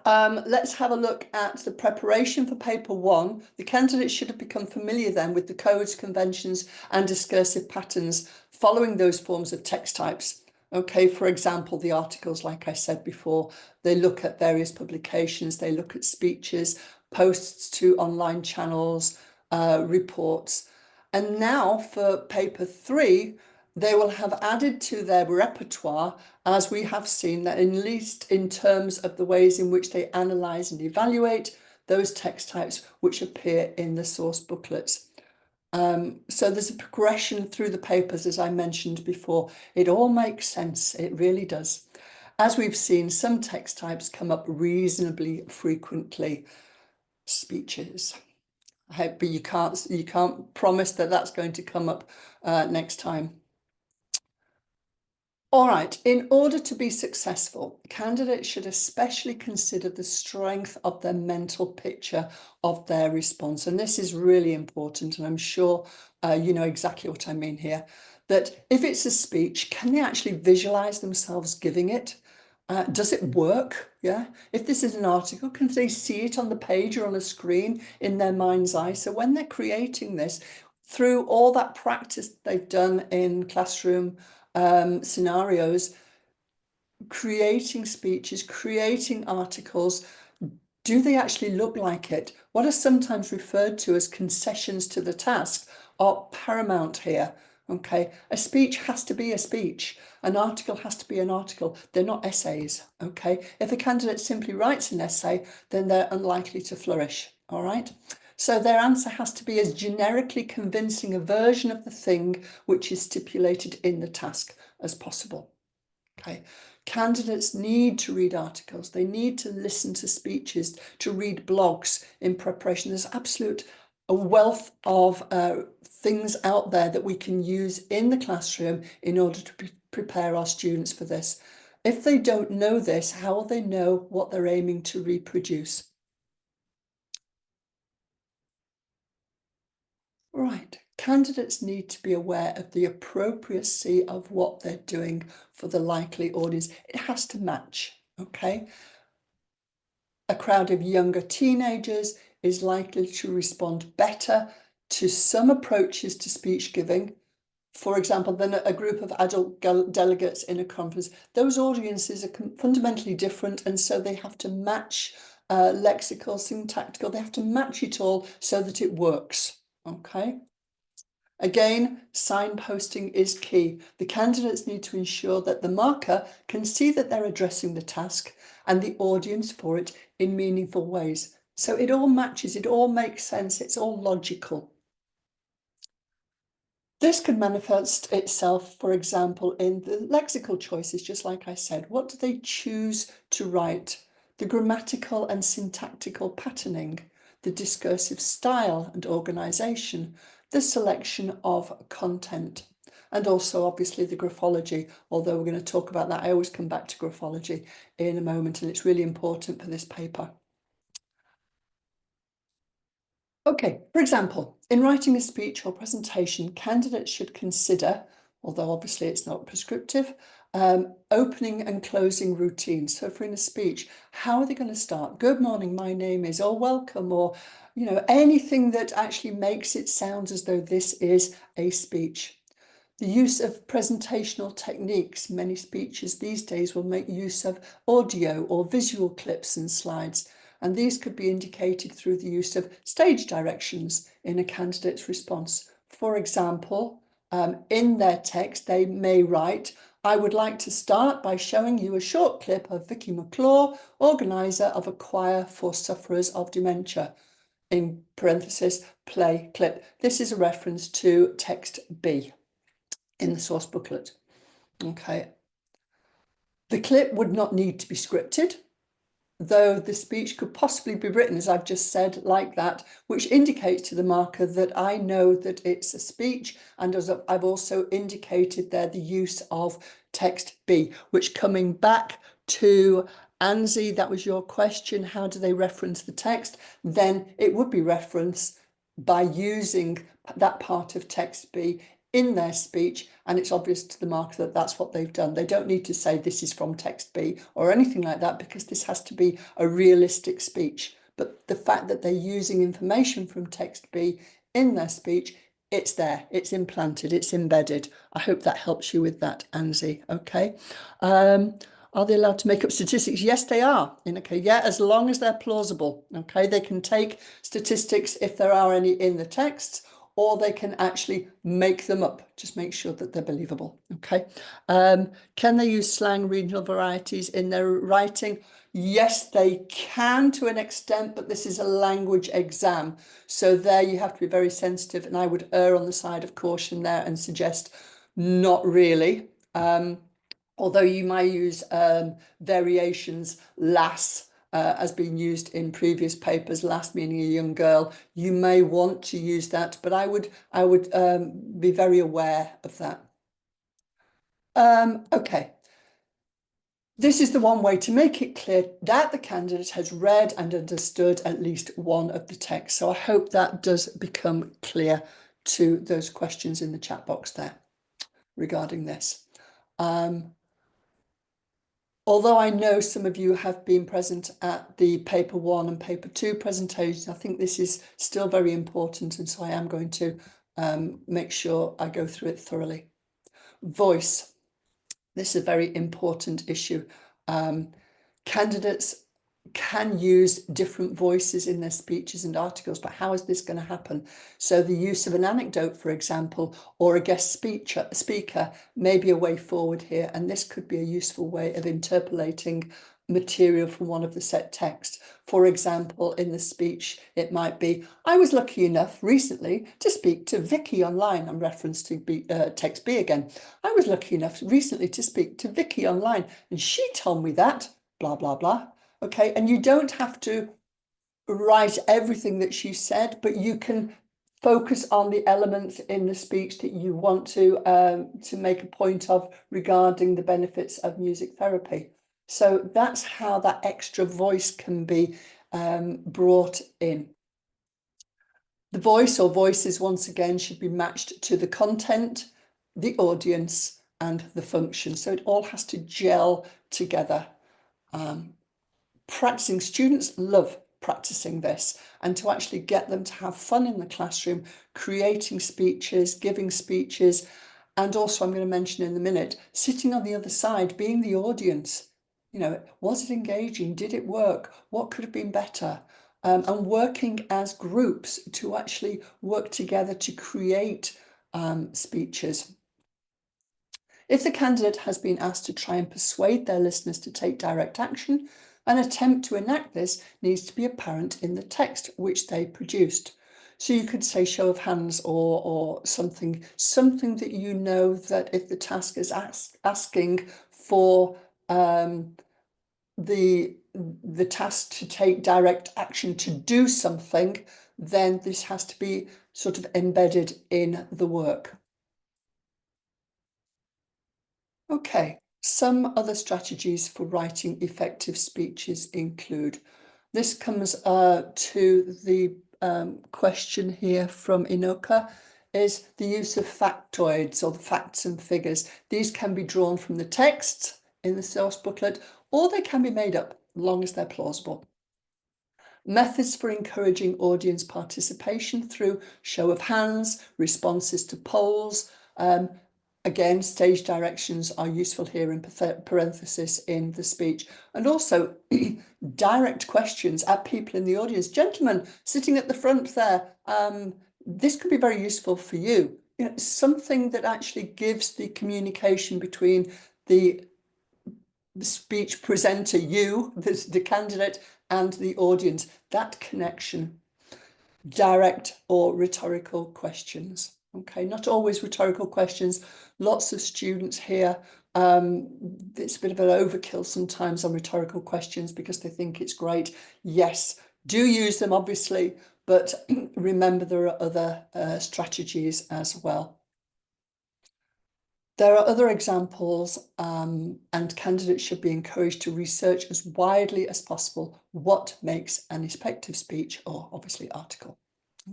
Let's have a look at the preparation for paper 1. The candidates should have become familiar then with the codes, conventions and discursive patterns following those forms of text types. Okay, for example, the articles, like I said before, they look at various publications, they look at speeches, posts to online channels, reports. And now for paper 3, they will have added to their repertoire, as we have seen, that at least in terms of the ways in which they analyse and evaluate those text types which appear in the source booklets. So there's a progression through the papers, as I mentioned before. It all makes sense, it really does. As we've seen, some text types come up reasonably frequently. Speeches. But you can't promise that that's going to come up next time. All right, in order to be successful, candidates should especially consider the strength of their mental picture of their response. And this is really important, and I'm sure you know exactly what I mean here. That if it's a speech, can they actually visualize themselves giving it? Does it work? Yeah. If this is an article, can they see it on the page or on a screen in their mind's eye? So when they're creating this, through all that practice they've done in classroom scenarios, creating speeches, creating articles, do they actually look like it? What are sometimes referred to as concessions to the task are paramount here. Okay, a speech has to be a speech. An article has to be an article. They're not essays. Okay, if a candidate simply writes an essay, then they're unlikely to flourish. All right. So their answer has to be as generically convincing a version of the thing which is stipulated in the task as possible. Okay. Candidates need to read articles. They need to listen to speeches, to read blogs in preparation. There's a wealth of things out there that we can use in the classroom in order to prepare our students for this. If they don't know this, how will they know what they're aiming to reproduce? Right. Candidates need to be aware of the appropriacy of what they're doing for the likely audience. It has to match, okay? A crowd of younger teenagers is likely to respond better to some approaches to speech giving, for example, than a group of adult delegates in a conference. Those audiences are fundamentally different, and so they have to match lexical, syntactical, they have to match it all so that it works, okay? Again, signposting is key. The candidates need to ensure that the marker can see that they're addressing the task and the audience for it in meaningful ways. So it all matches, it all makes sense, it's all logical. This can manifest itself, for example, in the lexical choices, just like I said. What do they choose to write? The grammatical and syntactical patterning, the discursive style and organization, the selection of content, and also obviously the graphology, although we're going to talk about that. I always come back to graphology in a moment, and it's really important for this paper. Okay, for example, in writing a speech or presentation, candidates should consider, although obviously it's not prescriptive, opening and closing routines. So if we're in a speech, how are they going to start? Good morning, my name is, or welcome, or, you know, anything that actually makes it sound as though this is a speech. The use of presentational techniques. Many speeches these days will make use of audio or visual clips and slides, and these could be indicated through the use of stage directions in a candidate's response. For example, in their text, they may write, "I would like to start by showing you a short clip of Vicky McClure, organiser of a choir for sufferers of dementia," in parenthesis, play clip. This is a reference to text B in the source booklet. Okay. The clip would not need to be scripted, though the speech could possibly be written, as I've just said, like that, which indicates to the marker that I know that it's a speech, and as I've also indicated there the use of text B, which, coming back to Anzi, that was your question, how do they reference the text? Then it would be referenced by using that part of text B in their speech, and it's obvious to the marker that that's what they've done. They don't need to say this is from text B or anything like that, because this has to be a realistic speech. But the fact that they're using information from text B in their speech, it's there, it's implanted, it's embedded. I hope that helps you with that, Anzi. Okay. Are they allowed to make up statistics? Yes, they are. Okay, yeah, as long as they're plausible. Okay, they can take statistics if there are any in the text, or they can actually make them up. Just make sure that they're believable, okay? Can they use slang, regional varieties in their writing? Yes, they can to an extent, but this is a language exam. So there you have to be very sensitive, and I would err on the side of caution there and suggest not really. Although you might use variations, lass, as being used in previous papers, lass meaning a young girl. You may want to use that, but I would be very aware of that. Okay. This is the one way to make it clear that the candidate has read and understood at least one of the texts. So I hope that does become clear to those questions in the chat box there regarding this. Although I know some of you have been present at the paper 1 and paper 2 presentations, I think this is still very important, and so I am going to make sure I go through it thoroughly. Voice. This is a very important issue. Candidates can use different voices in their speeches and articles, but how is this going to happen? So the use of an anecdote, for example, or a guest speaker may be a way forward here, and this could be a useful way of interpolating material from one of the set texts. For example, in the speech, it might be, I was lucky enough recently to speak to Vicky online. I'm reference to text B again. I was lucky enough recently to speak to Vicky online, and she told me that, blah, blah, blah. Okay, and you don't have to write everything that she said, but you can focus on the elements in the speech that you want to make a point of regarding the benefits of music therapy. So that's how that extra voice can be brought in. The voice or voices, once again, should be matched to the content, the audience, and the function. So it all has to gel together. Practicing, students love practicing this, and to actually get them to have fun in the classroom, creating speeches, giving speeches, and also I'm going to mention in a minute, sitting on the other side, being the audience. You know, was it engaging? Did it work? What could have been better? And working as groups to actually work together to create speeches. If the candidate has been asked to try and persuade their listeners to take direct action, an attempt to enact this needs to be apparent in the text which they produced. So you could say show of hands or something that you know that if the task is asking for the task to take direct action to do something, then this has to be sort of embedded in the work. Okay, some other strategies for writing effective speeches include, this comes to the question here from Inoka, is the use of factoids or the facts and figures. These can be drawn from the text in the source booklet, or they can be made up, as long as they're plausible. Methods for encouraging audience participation through show of hands, responses to polls. Again, stage directions are useful here in parenthesis in the speech. And also direct questions at people in the audience. Gentlemen sitting at the front there, this could be very useful for you. You know, something that actually gives the communication between the speech presenter, you, the candidate, and the audience, that connection. Direct or rhetorical questions. Okay, not always rhetorical questions. Lots of students here, it's a bit of an overkill sometimes on rhetorical questions because they think it's great. Yes, do use them, obviously, but remember there are other strategies as well. There are other examples, and candidates should be encouraged to research as widely as possible what makes an effective speech or obviously article.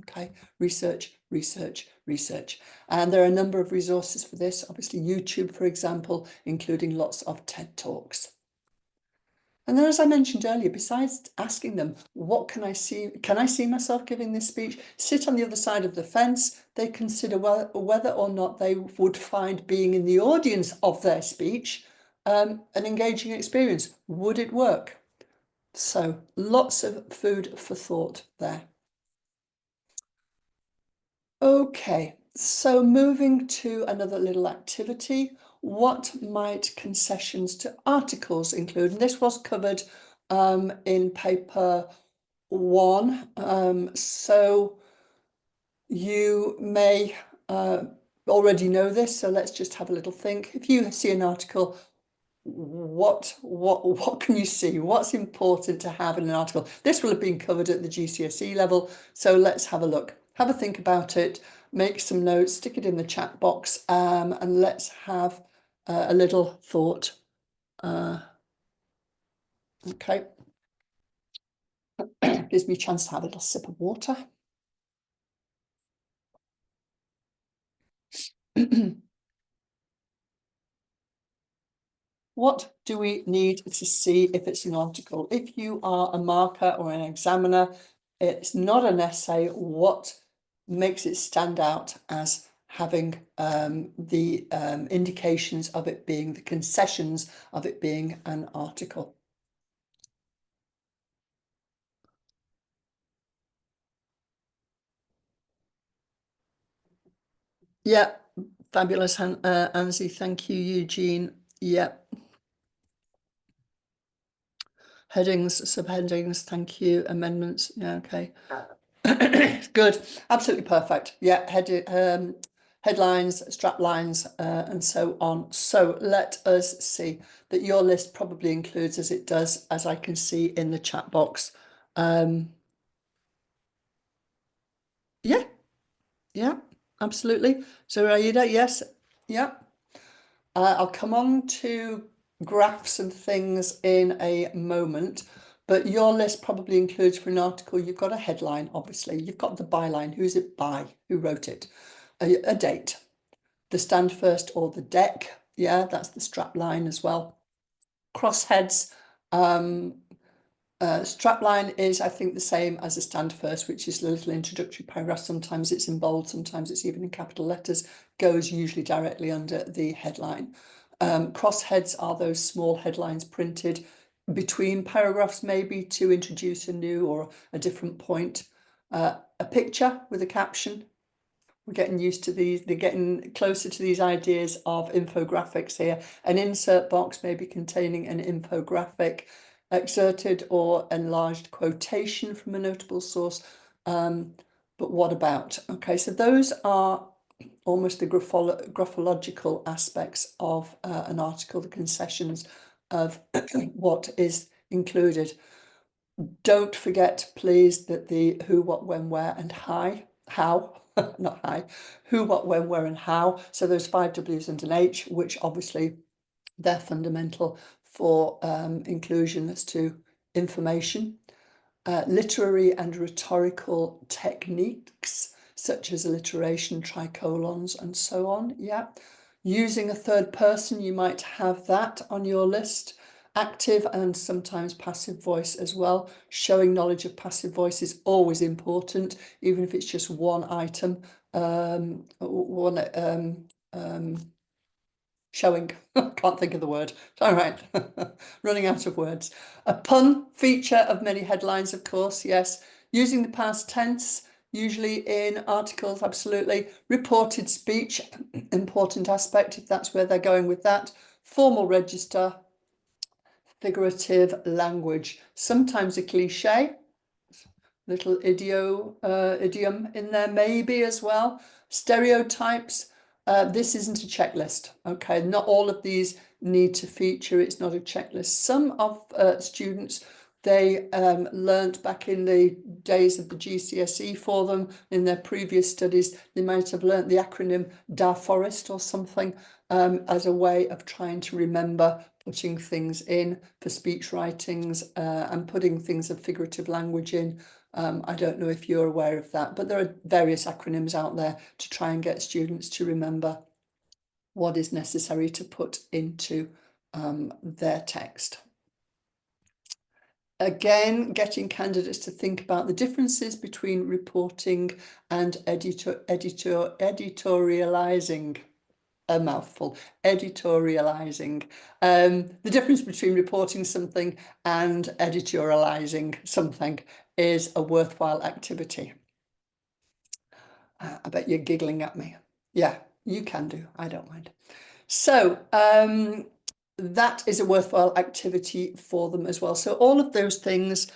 Okay, research, research, research. And there are a number of resources for this, obviously YouTube, for example, including lots of TED Talks. And then, as I mentioned earlier, besides asking them, what can I see myself giving this speech? Sit on the other side of the fence. They consider whether or not they would find being in the audience of their speech an engaging experience. Would it work? So lots of food for thought there. Okay, so moving to another little activity, what might concessions to articles include? And this was covered in paper 1. So you may already know this, so let's just have a little think. If you see an article, what can you see? What's important to have in an article? This will have been covered at the GCSE level, so let's have a look. Have a think about it, make some notes, stick it in the chat box, and let's have a little thought. Okay. Gives me a chance to have a little sip of water. What do we need to see if it's an article? If you are a marker or an examiner, it's not an essay. What makes it stand out as having the indications of it being, the concessions of it being an article? Yeah, fabulous, Anzi. Thank you, Eugene. Yeah. Headings, subheadings, thank you. Amendments, yeah, okay. Good, absolutely perfect. Yeah, headlines, strap lines, and so on. So let us see that your list probably includes, as it does, as I can see in the chat box. Yeah, yeah, absolutely. So Aida, yes, yeah. I'll come on to graphs and things in a moment, but your list probably includes, for an article, you've got a headline, obviously, you've got the byline, who's it by, who wrote it, a date, the stand first or the deck, yeah, that's the strap line as well. Crossheads, strapline is, I think, the same as a stand first, which is a little introductory paragraph. Sometimes it's in bold, sometimes it's even in capital letters, goes usually directly under the headline. Crossheads are those small headlines printed between paragraphs, maybe to introduce a new or a different point. A picture with a caption. We're getting used to these, they're getting closer to these ideas of infographics here. An insert box maybe containing an infographic, excerpted or enlarged quotation from a notable source. But what about? Okay, so those are almost the graphological aspects of an article, the concessions of what is included. Don't forget, please, that the who, what, when, where, and how, not high, who, what, when, where, and how. So those 5 W's and an H, which obviously they're fundamental for inclusion as to information. Literary and rhetorical techniques, such as alliteration, tricolons, and so on. Yeah. Using a third person, you might have that on your list. Active and sometimes passive voice as well. Showing knowledge of passive voice is always important, even if it's just one item. Showing, can't think of the word. All right, running out of words. A pun feature of many headlines, of course, yes. Using the past tense, usually in articles, absolutely. Reported speech, important aspect, if that's where they're going with that. Formal register, figurative language, sometimes a cliche, little idiom in there maybe as well. Stereotypes, this isn't a checklist, okay? Not all of these need to feature, it's not a checklist. Some of students, they learnt back in the days of the GCSE for them, in their previous studies, they might have learnt the acronym DAFOREST or something as a way of trying to remember putting things in for speech writings and putting things of figurative language in. I don't know if you're aware of that, but there are various acronyms out there to try and get students to remember what is necessary to put into their text. Again, getting candidates to think about the differences between reporting and editorializing. A mouthful, editorializing. The difference between reporting something and editorializing something is a worthwhile activity. I bet you're giggling at me. Yeah, you can do. I don't mind. So that is a worthwhile activity for them as well. So all of those things,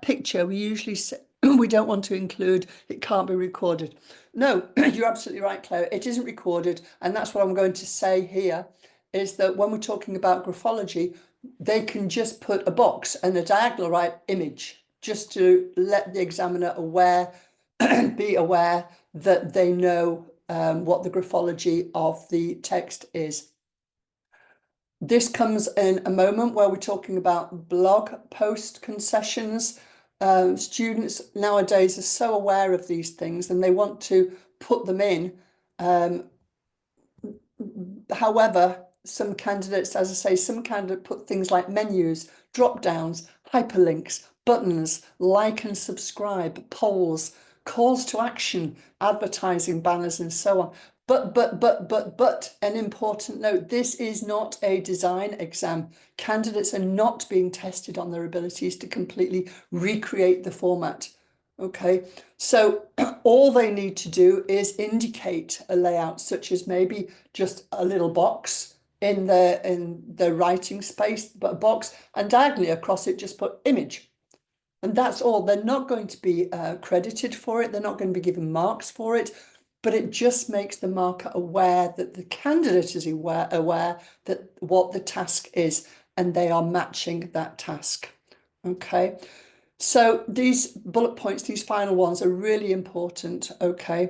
picture, we usually say, we don't want to include, it can't be recorded. No, you're absolutely right, Claire. It isn't recorded. And that's what I'm going to say here, is that when we're talking about graphology, they can just put a box and a diagonal right image just to let the examiner be aware that they know what the graphology of the text is. This comes in a moment where we're talking about blog post concessions. Students nowadays are so aware of these things and they want to put them in. However, some candidates, as I say, some candidates put things like menus, drop downs, hyperlinks, buttons, like and subscribe, polls, calls to action, advertising banners, and so on. But an important note, this is not a design exam. Candidates are not being tested on their abilities to completely recreate the format. Okay, so all they need to do is indicate a layout, such as maybe just a little box in the writing space, but a box, and diagonally across it just put image. And that's all. They're not going to be credited for it. They're not going to be given marks for it, but it just makes the marker aware that the candidate is aware that what the task is, and they are matching that task. Okay. So these bullet points, these final ones are really important, okay?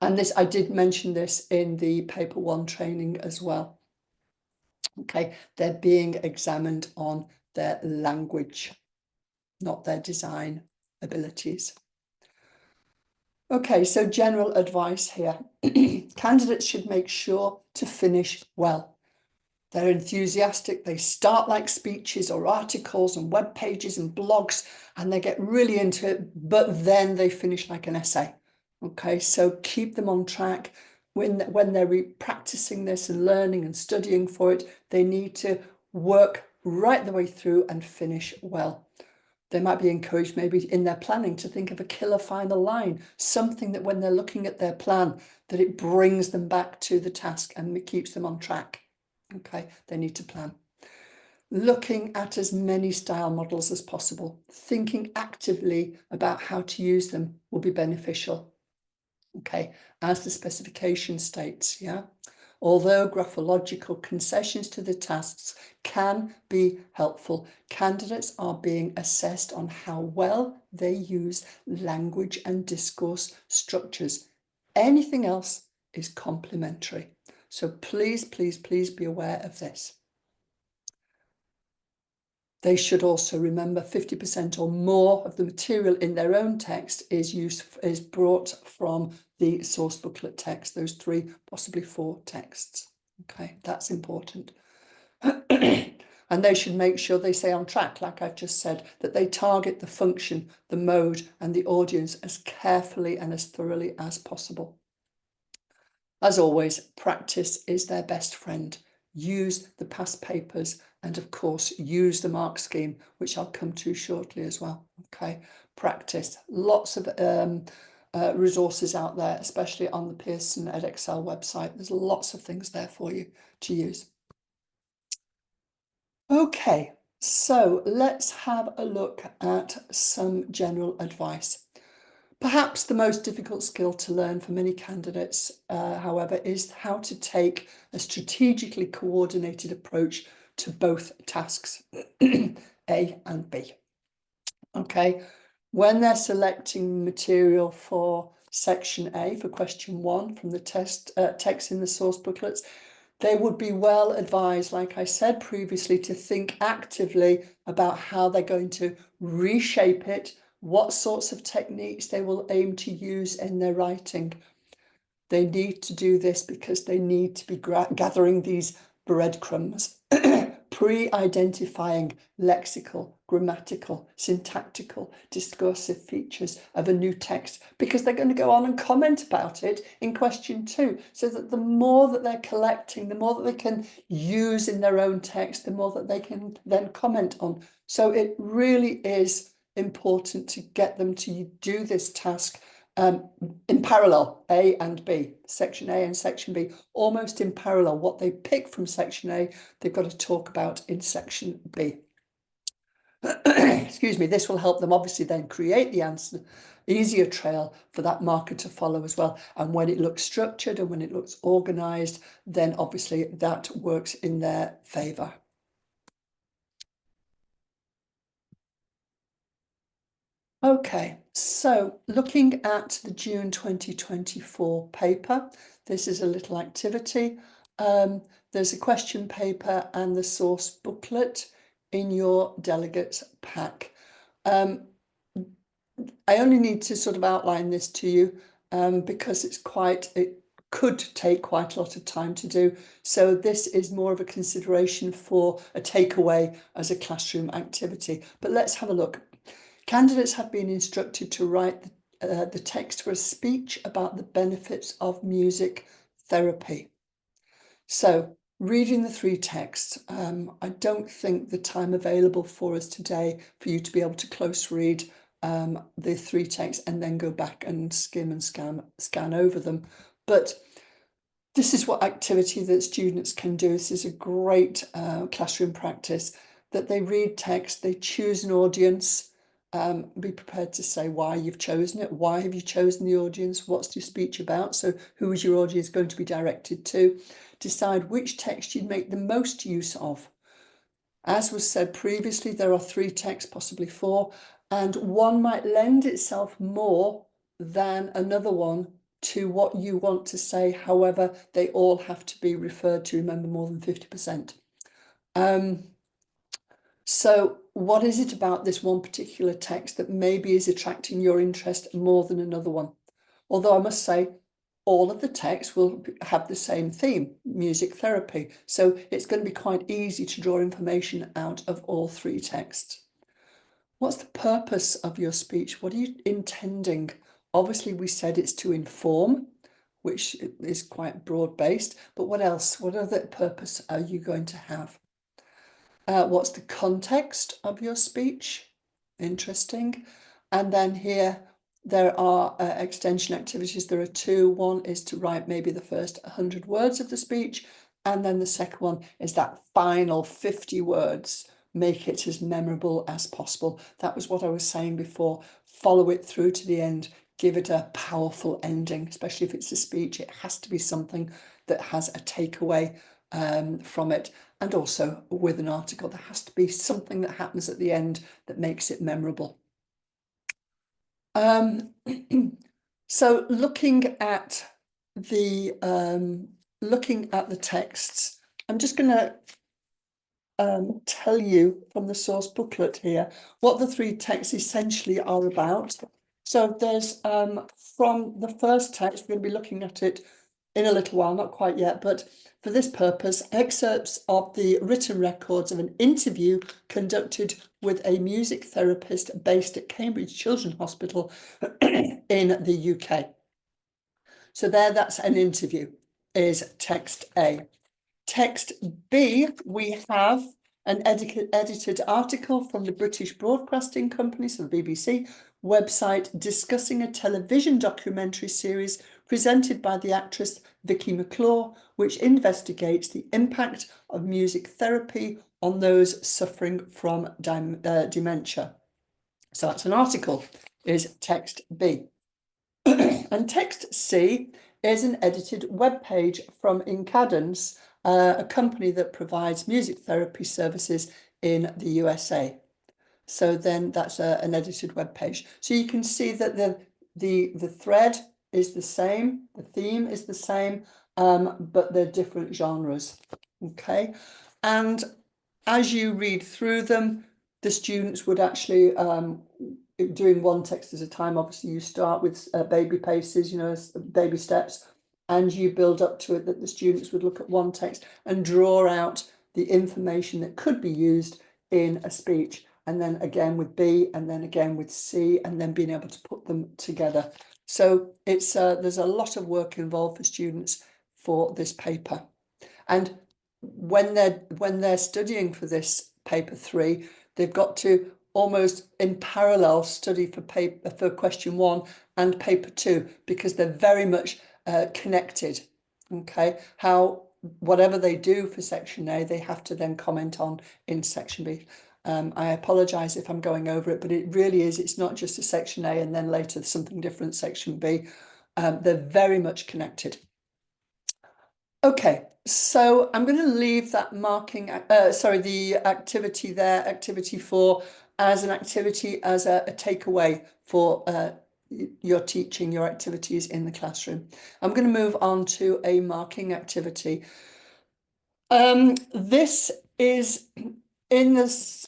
And this, I did mention this in the paper 1 training as well. Okay, they're being examined on their language, not their design abilities. Okay, so general advice here. Candidates should make sure to finish well. They're enthusiastic, they start like speeches or articles and web pages and blogs, and they get really into it, but then they finish like an essay. Okay, so keep them on track. When they're practicing this and learning and studying for it, they need to work right the way through and finish well. They might be encouraged maybe in their planning to think of a killer final line, something that when they're looking at their plan, that it brings them back to the task and it keeps them on track. Okay, they need to plan. Looking at as many style models as possible, thinking actively about how to use them will be beneficial. Okay, as the specification states, yeah. Although graphological concessions to the tasks can be helpful, candidates are being assessed on how well they use language and discourse structures. Anything else is complementary. So please, please, please be aware of this. They should also remember 50% or more of the material in their own text is brought from the source booklet text, those 3, possibly 4 texts. Okay, that's important. And they should make sure they stay on track, like I've just said, that they target the function, the mode, and the audience as carefully and as thoroughly as possible. As always, practice is their best friend. Use the past papers and, of course, use the mark scheme, which I'll come to shortly as well. Okay, practice. Lots of resources out there, especially on the Pearson Edexcel website. There's lots of things there for you to use. Okay, so let's have a look at some general advice. Perhaps the most difficult skill to learn for many candidates, however, is how to take a strategically coordinated approach to both tasks, A and B. Okay, when they're selecting material for section A, for question 1 from the text in the source booklets, they would be well advised, like I said previously, to think actively about how they're going to reshape it, what sorts of techniques they will aim to use in their writing. They need to do this because they need to be gathering these breadcrumbs, pre-identifying lexical, grammatical, syntactical, discursive features of a new text, because they're going to go on and comment about it in question 2. So that the more that they're collecting, the more that they can use in their own text, the more that they can then comment on. So it really is important to get them to do this task in parallel, A and B, section A and section B, almost in parallel. What they pick from section A, they've got to talk about in section B. Excuse me, this will help them obviously then create the answer, easier trail for that marker to follow as well. And when it looks structured and when it looks organized, then obviously that works in their favor. Okay, so looking at the June 2024 paper, this is a little activity. There's a question paper and the source booklet in your delegate pack. I only need to sort of outline this to you because it could take quite a lot of time to do. So this is more of a consideration for a takeaway as a classroom activity. But let's have a look. Candidates have been instructed to write the text for a speech about the benefits of music therapy. So reading the three texts, I don't think the time available for us today for you to be able to close read the three texts and then go back and skim and scan over them. But this is what activity that students can do. This is a great classroom practice, that they read text, they choose an audience, be prepared to say why you've chosen it. Why have you chosen the audience? What's your speech about? So who is your audience going to be directed to? Decide which text you'd make the most use of. As was said previously, there are three texts, possibly four, and one might lend itself more than another one to what you want to say. However, they all have to be referred to, remember, more than 50%. So what is it about this one particular text that maybe is attracting your interest more than another one? Although I must say, all of the texts will have the same theme, music therapy. So it's going to be quite easy to draw information out of all three texts. What's the purpose of your speech? What are you intending? Obviously, we said it's to inform, which is quite broad-based, but what else? What other purpose are you going to have? What's the context of your speech? Interesting. And then here, there are extension activities. There are two. One is to write maybe the first 100 words of the speech. And then the second one is that final 50 words. Make it as memorable as possible. That was what I was saying before. Follow it through to the end. Give it a powerful ending, especially if it's a speech. It has to be something that has a takeaway from it. And also with an article, there has to be something that happens at the end that makes it memorable. So looking at the texts, I'm just going to tell you from the source booklet here what the three texts essentially are about. So there's from the first text, we're going to be looking at it in a little while, not quite yet, but for this purpose, excerpts of the written records of an interview conducted with a music therapist based at Cambridge Children's Hospital in the UK. So that's an interview, is text A. Text B, we have an edited article from the British Broadcasting Company, so the BBC, website discussing a television documentary series presented by the actress Vicky McClure, which investigates the impact of music therapy on those suffering from dementia. So that's an article, is text B. And text C is an edited web page from Incadence, a company that provides music therapy services in the USA. So then that's an edited web page. So you can see that the thread is the same, the theme is the same, but they're different genres. Okay, and as you read through them, the students would actually doing one text at a time. Obviously, you start with baby paces, baby steps, and you build up to it, that the students would look at one text and draw out the information that could be used in a speech, and then again with B, and then again with C, and then being able to put them together. So it's there's a lot of work involved for students for this paper. And when they're studying for this paper 3, they've got to almost in parallel study for question 1 and paper 2, because they're very much connected. Okay, whatever they do for section A, they have to then comment on in section B. I apologize if I'm going over it, but it really is, it's not just a section A and then later something different, section B. They're very much connected. Okay, so I'm going to leave that marking, the activity there, activity 4, as an activity, as a takeaway for your teaching, your activities in the classroom. I'm going to move on to a marking activity. This is in this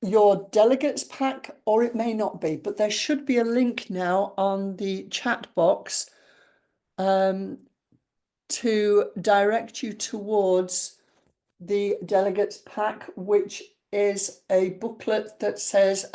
your delegates pack, or it may not be, but there should be a link now on the chat box to direct you towards the delegates pack, which is a booklet that says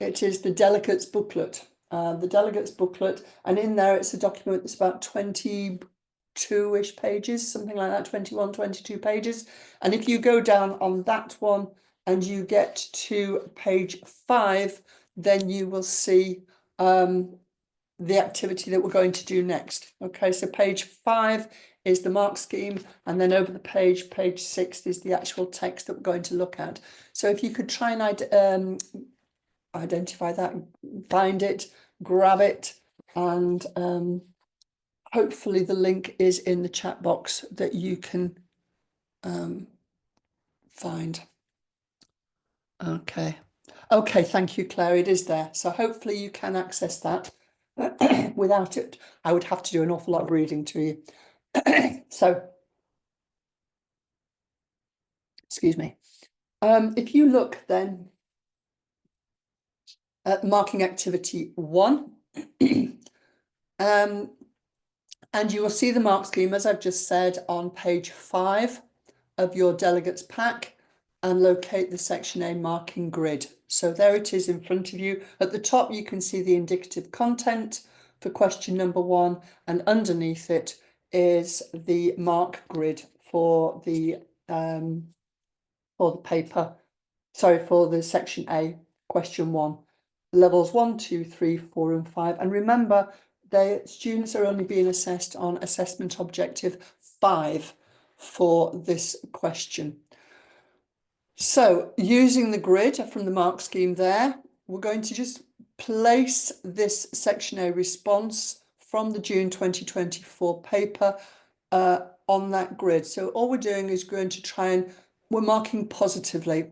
it is the delegates booklet. The delegates booklet, and in there it's a document that's about 22-ish pages, something like that, 21, 22 pages. And if you go down on that one and you get to page 5, then you will see the activity that we're going to do next. Okay, so page 5 is the mark scheme, and then over the page 6 is the actual text that we're going to look at. So if you could try and identify that, find it, grab it, and hopefully the link is in the chat box that you can find. Okay, thank you, Claire, it is there. So hopefully you can access that. Without it, I would have to do an awful lot of reading to you. So, excuse me. If you look then at marking activity 1, and you will see the mark scheme, as I've just said, on page 5 of your delegates pack, and locate the section A marking grid. So there it is in front of you. At the top, you can see the indicative content for question number 1, and underneath it is the mark grid for the paper, sorry, for the section A, question 1, levels 1, 2, 3, 4, and 5. And remember, the students are only being assessed on assessment objective 5 for this question. So using the grid from the mark scheme there, we're going to just place this section A response from the June 2024 paper on that grid. So all we're doing is going to try and we're marking positively.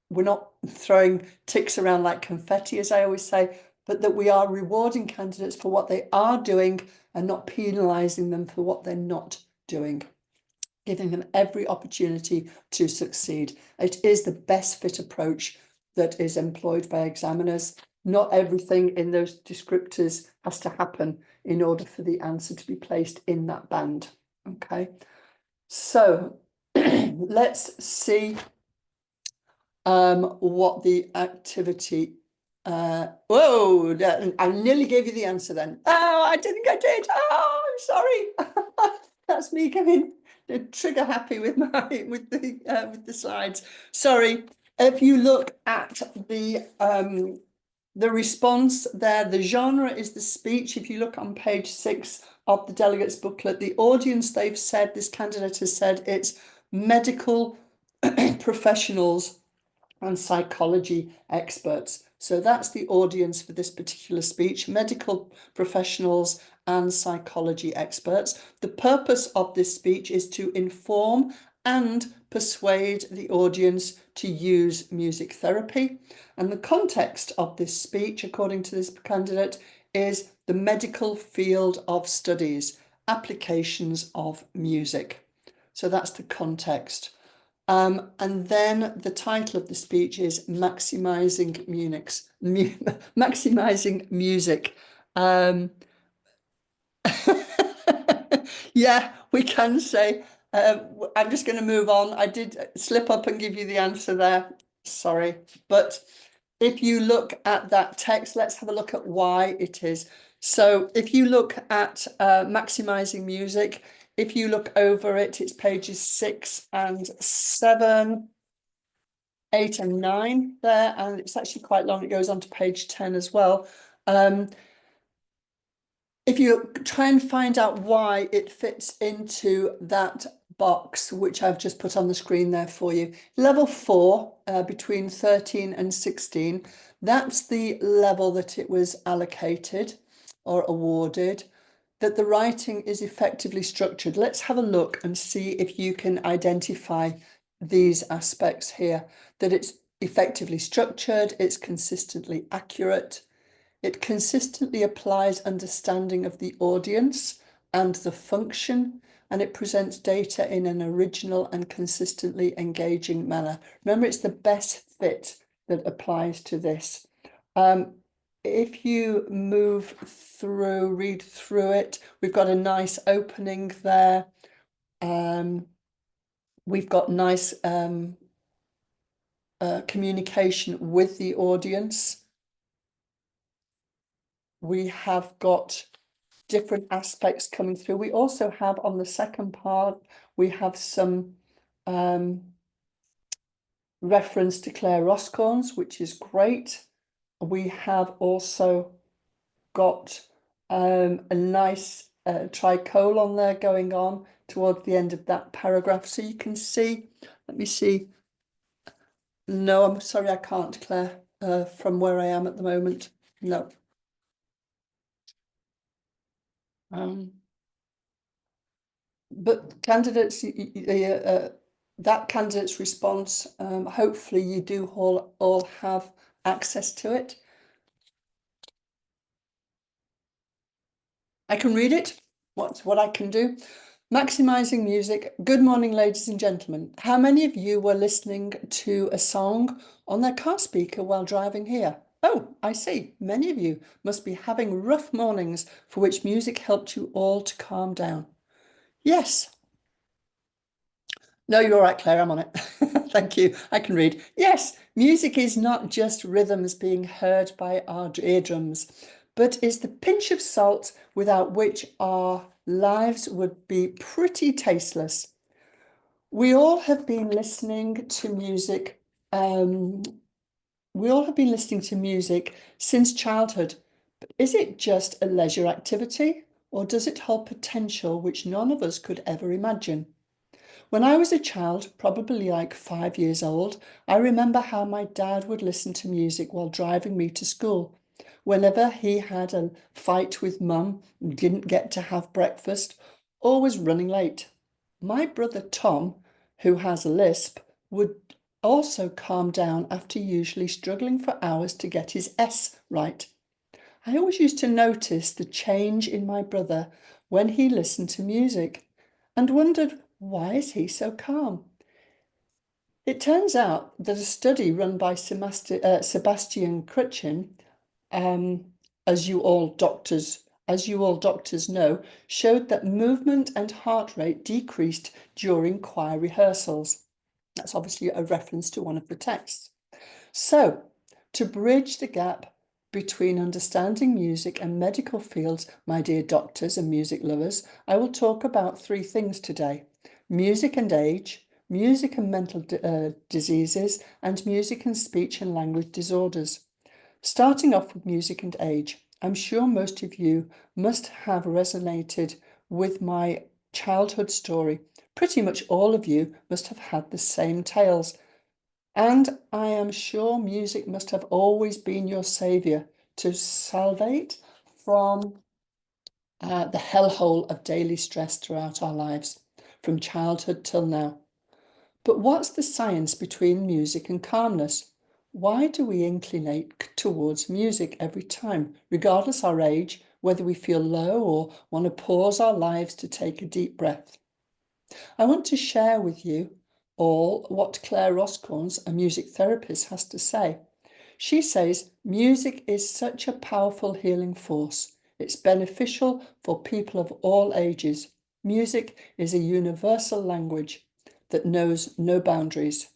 We're not throwing ticks around like confetti, as I always say, but that we are rewarding candidates for what they are doing and not penalising them for what they're not doing, giving them every opportunity to succeed. It is the best fit approach that is employed by examiners. Not everything in those descriptors has to happen in order for the answer to be placed in that band. Okay, so let's see what the activity. Whoa, I nearly gave you the answer then. Oh, I didn't get it. Oh, I'm sorry. That's me getting trigger happy with the slides. Sorry. If you look at the response there, the genre is the speech. If you look on page 6 of the delegates booklet, the audience, they've said, this candidate has said it's medical professionals and psychology experts. So that's the audience for this particular speech, medical professionals and psychology experts. The purpose of this speech is to inform and persuade the audience to use music therapy. And the context of this speech, according to this candidate, is the medical field of studies, applications of music. So that's the context. And then the title of the speech is Maximizing Music. Yeah, we can say, I'm just going to move on. I did slip up and give you the answer there. Sorry. But if you look at that text, let's have a look at why it is. So if you look at maximizing music, if you look over it, it's pages 6 and 7. 8 and 9 there, and it's actually quite long. It goes on to page 10 as well. If you try and find out why it fits into that box, which I've just put on the screen there for you. Level 4, between 13 and 16, that's the level that it was allocated or awarded, that the writing is effectively structured. Let's have a look and see if you can identify these aspects here, that it's effectively structured, it's consistently accurate, it consistently applies understanding of the audience and the function, and it presents data in an original and consistently engaging manner. Remember, it's the best fit that applies to this. If you move through, read through it, we've got a nice opening there. We've got nice communication with the audience. We have got different aspects coming through. We also have on the second part, we have some reference to Claire Roscorn's, which is great. We have also got a nice tricolon there going on towards the end of that paragraph. So you can see, let me see. No, I'm sorry, I can't, Claire, from where I am at the moment. No. But candidates, that candidate's response, hopefully you do all have access to it. I can read it. What's what I can do. Maximizing music. Good morning, ladies and gentlemen. How many of you were listening to a song on their car speaker while driving here? Oh, I see. Many of you must be having rough mornings for which music helped you all to calm down. Yes. No, you're all right, Claire. I'm on it. Thank you. I can read. Yes, music is not just rhythms being heard by our eardrums, but is the pinch of salt without which our lives would be pretty tasteless. We all have been listening to music. We all have been listening to music since childhood. But is it just a leisure activity, or does it hold potential which none of us could ever imagine? When I was a child, probably like 5 years old, I remember how my dad would listen to music while driving me to school. Whenever he had a fight with mum and didn't get to have breakfast, or was running late. My brother Tom, who has a lisp, would also calm down after usually struggling for hours to get his S right. I always used to notice the change in my brother when he listened to music and wondered, why is he so calm? It turns out that a study run by Sebastian Cruchin, as you all doctors know, showed that movement and heart rate decreased during choir rehearsals. That's obviously a reference to one of the texts. So, to bridge the gap between understanding music and medical fields, my dear doctors and music lovers, I will talk about 3 things today: music and age, music and mental diseases, and music and speech and language disorders. Starting off with music and age, I'm sure most of you must have resonated with my childhood story. Pretty much all of you must have had the same tales. And I am sure music must have always been your saviour to salvate from the hellhole of daily stress throughout our lives, from childhood till now. But what's the science between music and calmness? Why do we inclinate towards music every time, regardless our age, whether we feel low or want to pause our lives to take a deep breath? I want to share with you all what Claire Roscorns, a music therapist, has to say. She says, music is such a powerful healing force. It's beneficial for people of all ages. Music is a universal language that knows no boundaries.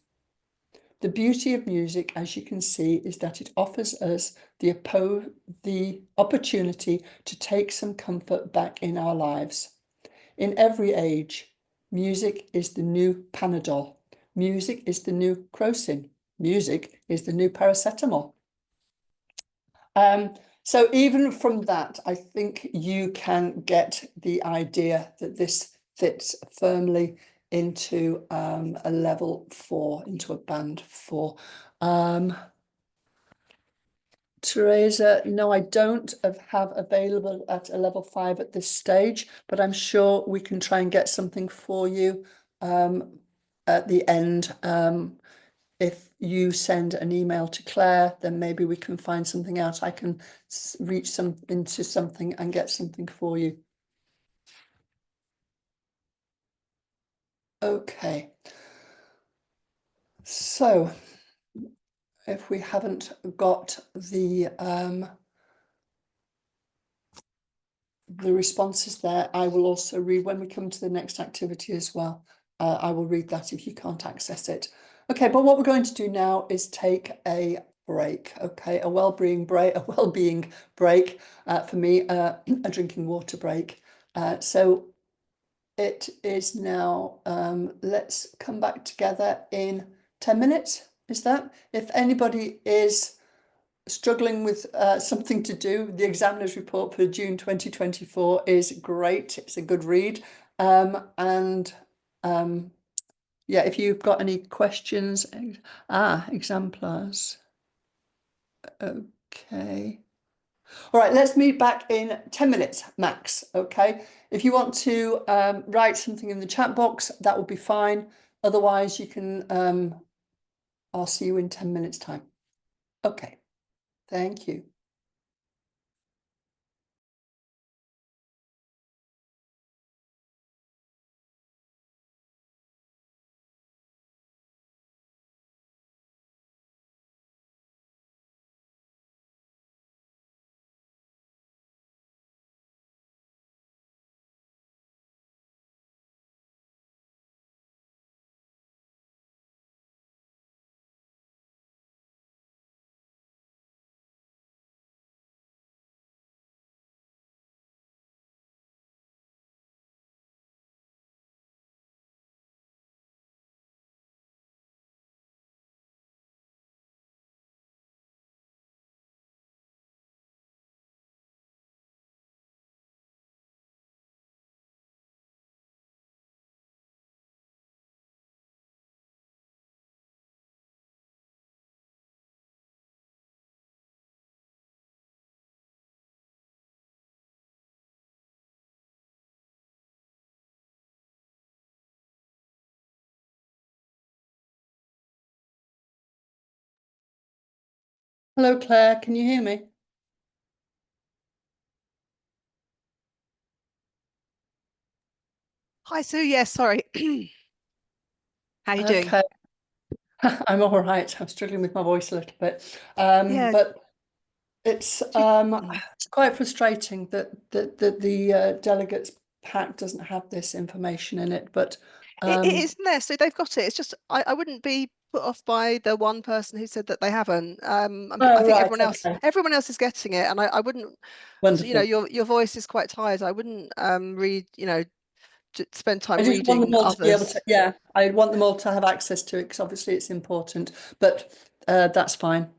The beauty of music, as you can see, is that it offers us the opportunity to take some comfort back in our lives. In every age, music is the new Panadol. Music is the new Crocin. music is the new paracetamol. So even from that, I think you can get the idea that this fits firmly into a level 4, into a band 4. Teresa, no, I don't have available at a level 5 at this stage, but I'm sure we can try and get something for you at the end. If you send an email to Claire, then maybe we can find something out. I can reach into something and get something for you. Okay. So if we haven't got the responses there, I will also read when we come to the next activity as well. I will read that if you can't access it. Okay, but what we're going to do now is take a break. Okay, a well-being break, for me, a drinking water break. So it is now, let's come back together in 10 minutes. Is that? If anybody is struggling with something to do, the examiner's report for June 2024 is great. It's a good read. Yeah, if you've got any questions, exemplars. Okay. All right, let's meet back in 10 minutes max. Okay. If you want to write something in the chat box, that will be fine. Otherwise, you can, I'll see you in 10 minutes time. Okay. Thank you. Hello, Claire. Can you hear me?
Hi, Sue. Yes, sorry. How are you doing?
Okay. I'm all right. I'm struggling with my voice a little bit.
Yeah.
But it's quite frustrating that the delegates pack doesn't have this information in it. But
it isn't there, so they've got it. It's just I wouldn't be put off by the one person who said that they haven't. I think
right,
everyone else is getting it, and I wouldn't.
Wonderful.
You know, your voice is quite tired. I wouldn't read. You know, spend time
I just want them
reading
all to be able
others.
to, yeah, I want them all to have access to it because obviously it's important. But that's fine.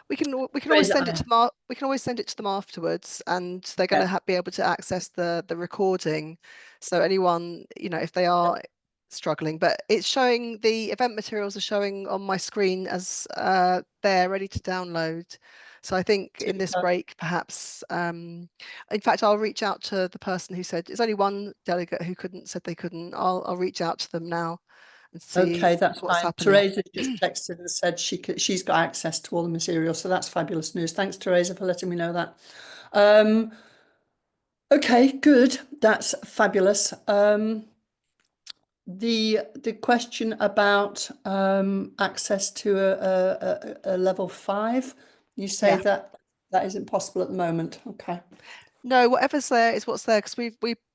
We can always
Raise
send it
it.
to them. We can always send it to them afterwards, and they're going to be able to access the recording. So anyone, you know, if they are struggling, but it's showing, the event materials are showing on my screen as they're ready to download. So I think in this break, perhaps, in fact, I'll reach out to the person who said, there's only one delegate who said they couldn't. I'll reach out to them now and see
that's
what's
fine.
happening.
Teresa just texted and said she's got access to all the material, so that's fabulous news. Thanks, Teresa, for letting me know that. Okay, good. That's fabulous. The question about access to a level 5, you say that isn't possible at the moment. Okay.
No, whatever's there is what's there, because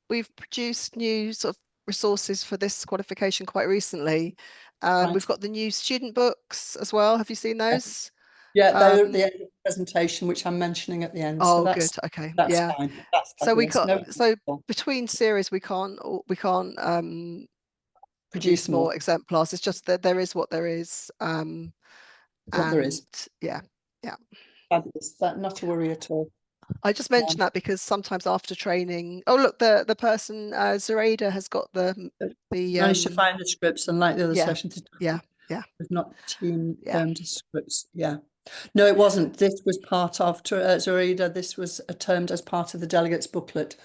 we've produced new sort of resources for this qualification quite recently.
Right.
We've got the new student books as well. Have you seen those?
Yeah, they're at the end of the presentation, which I'm mentioning at the end. So
Oh, good. Okay.
that's
Yeah.
fine. That's
So we
fabulous.
got,
No,
so between series we can't produce more exemplars. It's just that there is what there is.
what there is.
Yeah,
Fabulous. That not a worry at all.
I just mentioned that because sometimes after training, oh look, the person Zoraida has got the
Managed to find the scripts, unlike the other
yeah,
sessions.
yeah, yeah,
We've not team
yeah.
termed as scripts. Yeah. No, it wasn't. This was part of Zoraida. This was termed as part of the delegates booklet.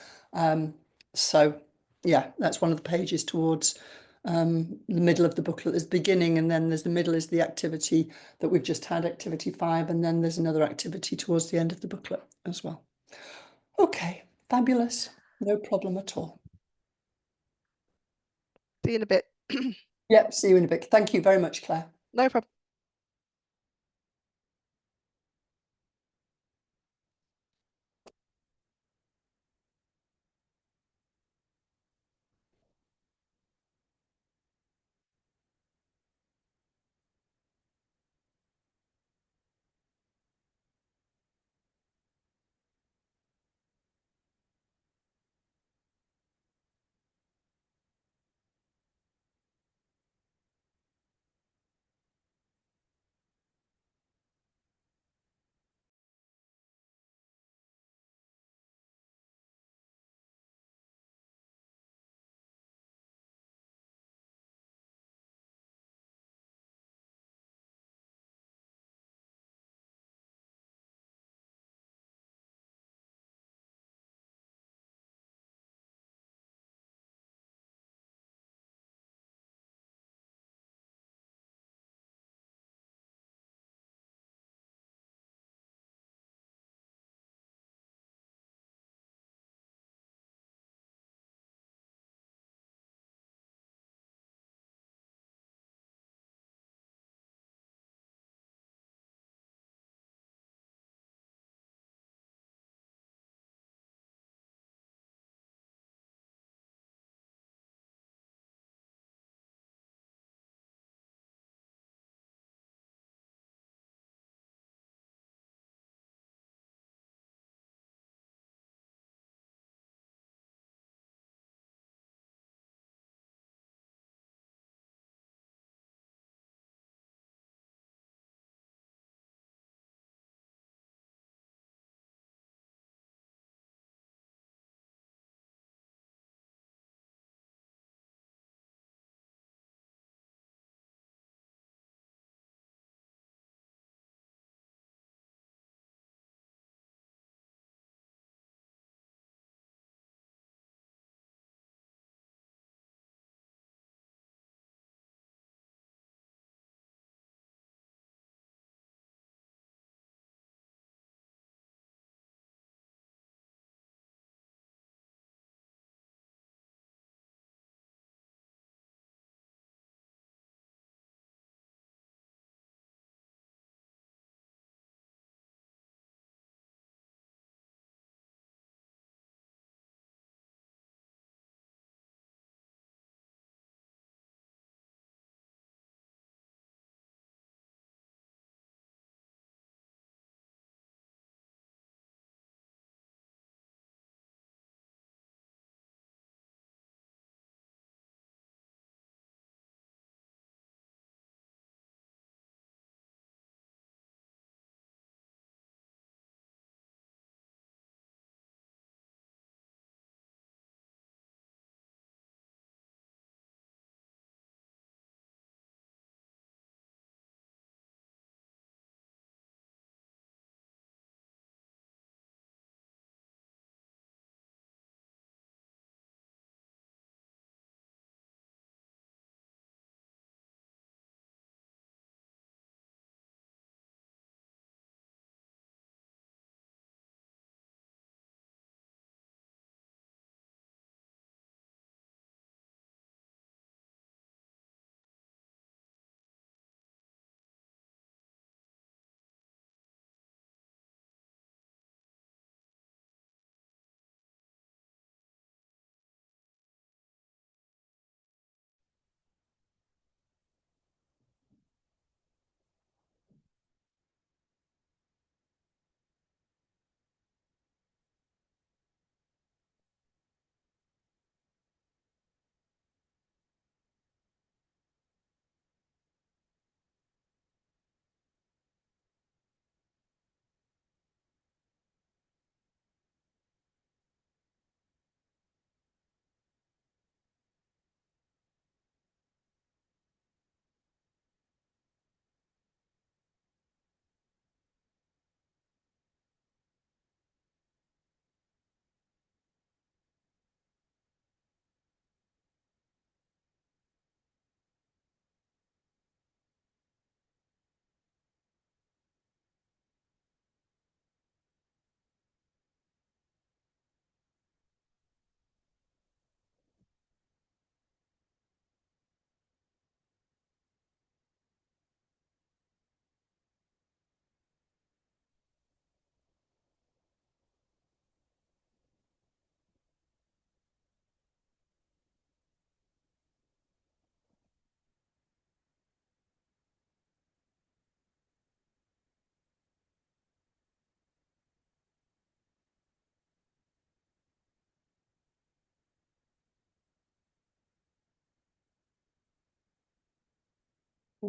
So yeah, that's one of the pages towards the middle of the booklet. There's beginning, and then there's the middle is the activity that we've just had, activity 5, and then there's another activity towards the end of the booklet as well. Okay, fabulous. No problem at all.
See you in a bit.
Yep, see you in a bit. Thank you very much, Claire.
No problem.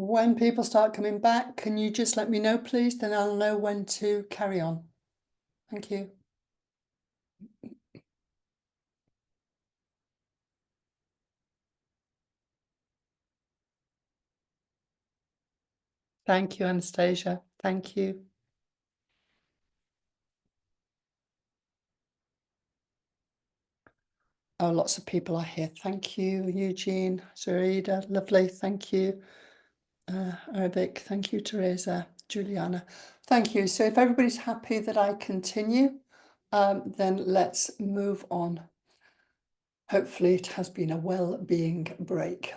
When people start coming back, can you just let me know, please? Then I'll know when to carry on. Thank you. Thank you, Anastasia. Thank you. Oh, lots of people are here. Thank you, Eugene, Zoraida, lovely. Thank you. Arabic, thank you, Teresa, Juliana. Thank you. So if everybody's happy that I continue, then let's move on. Hopefully it has been a well-being break.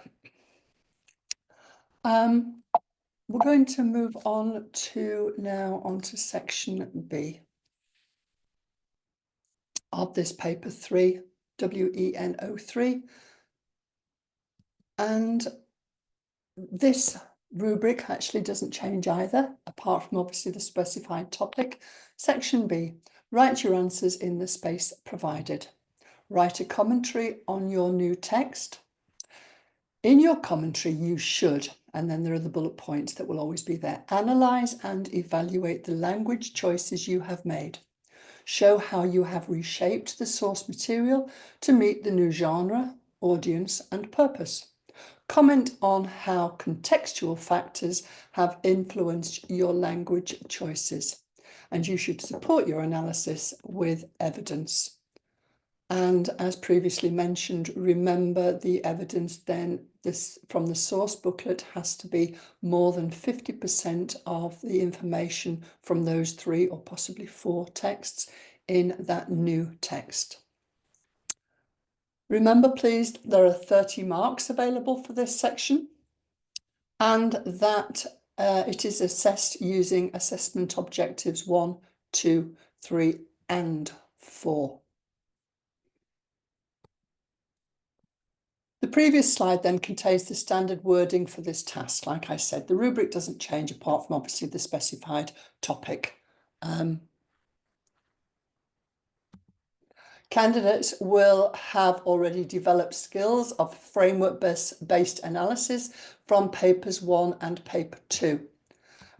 We're going to move on onto section B of this paper 3, WENO3. And this rubric actually doesn't change either, apart from obviously the specified topic. Section B, write your answers in the space provided. Write a commentary on your new text. In your commentary, you should, and then there are the bullet points that will always be there, analyse and evaluate the language choices you have made. Show how you have reshaped the source material to meet the new genre, audience, and purpose. Comment on how contextual factors have influenced your language choices, and you should support your analysis with evidence. And as previously mentioned, remember the evidence then from the source booklet has to be more than 50% of the information from those 3 or possibly 4 texts in that new text. Remember, please, there are 30 marks available for this section, and that it is assessed using assessment objectives 1, 2, 3, and 4. The previous slide then contains the standard wording for this task. Like I said, the rubric doesn't change apart from obviously the specified topic. Candidates will have already developed skills of framework-based analysis from papers 1 and paper 2.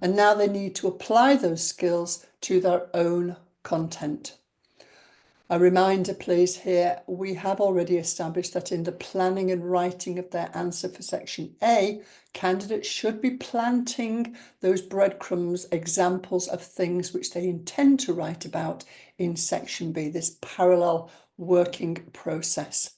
And now they need to apply those skills to their own content. A reminder, please, here, we have already established that in the planning and writing of their answer for section A, candidates should be planting those breadcrumbs, examples of things which they intend to write about in section B, this parallel working process.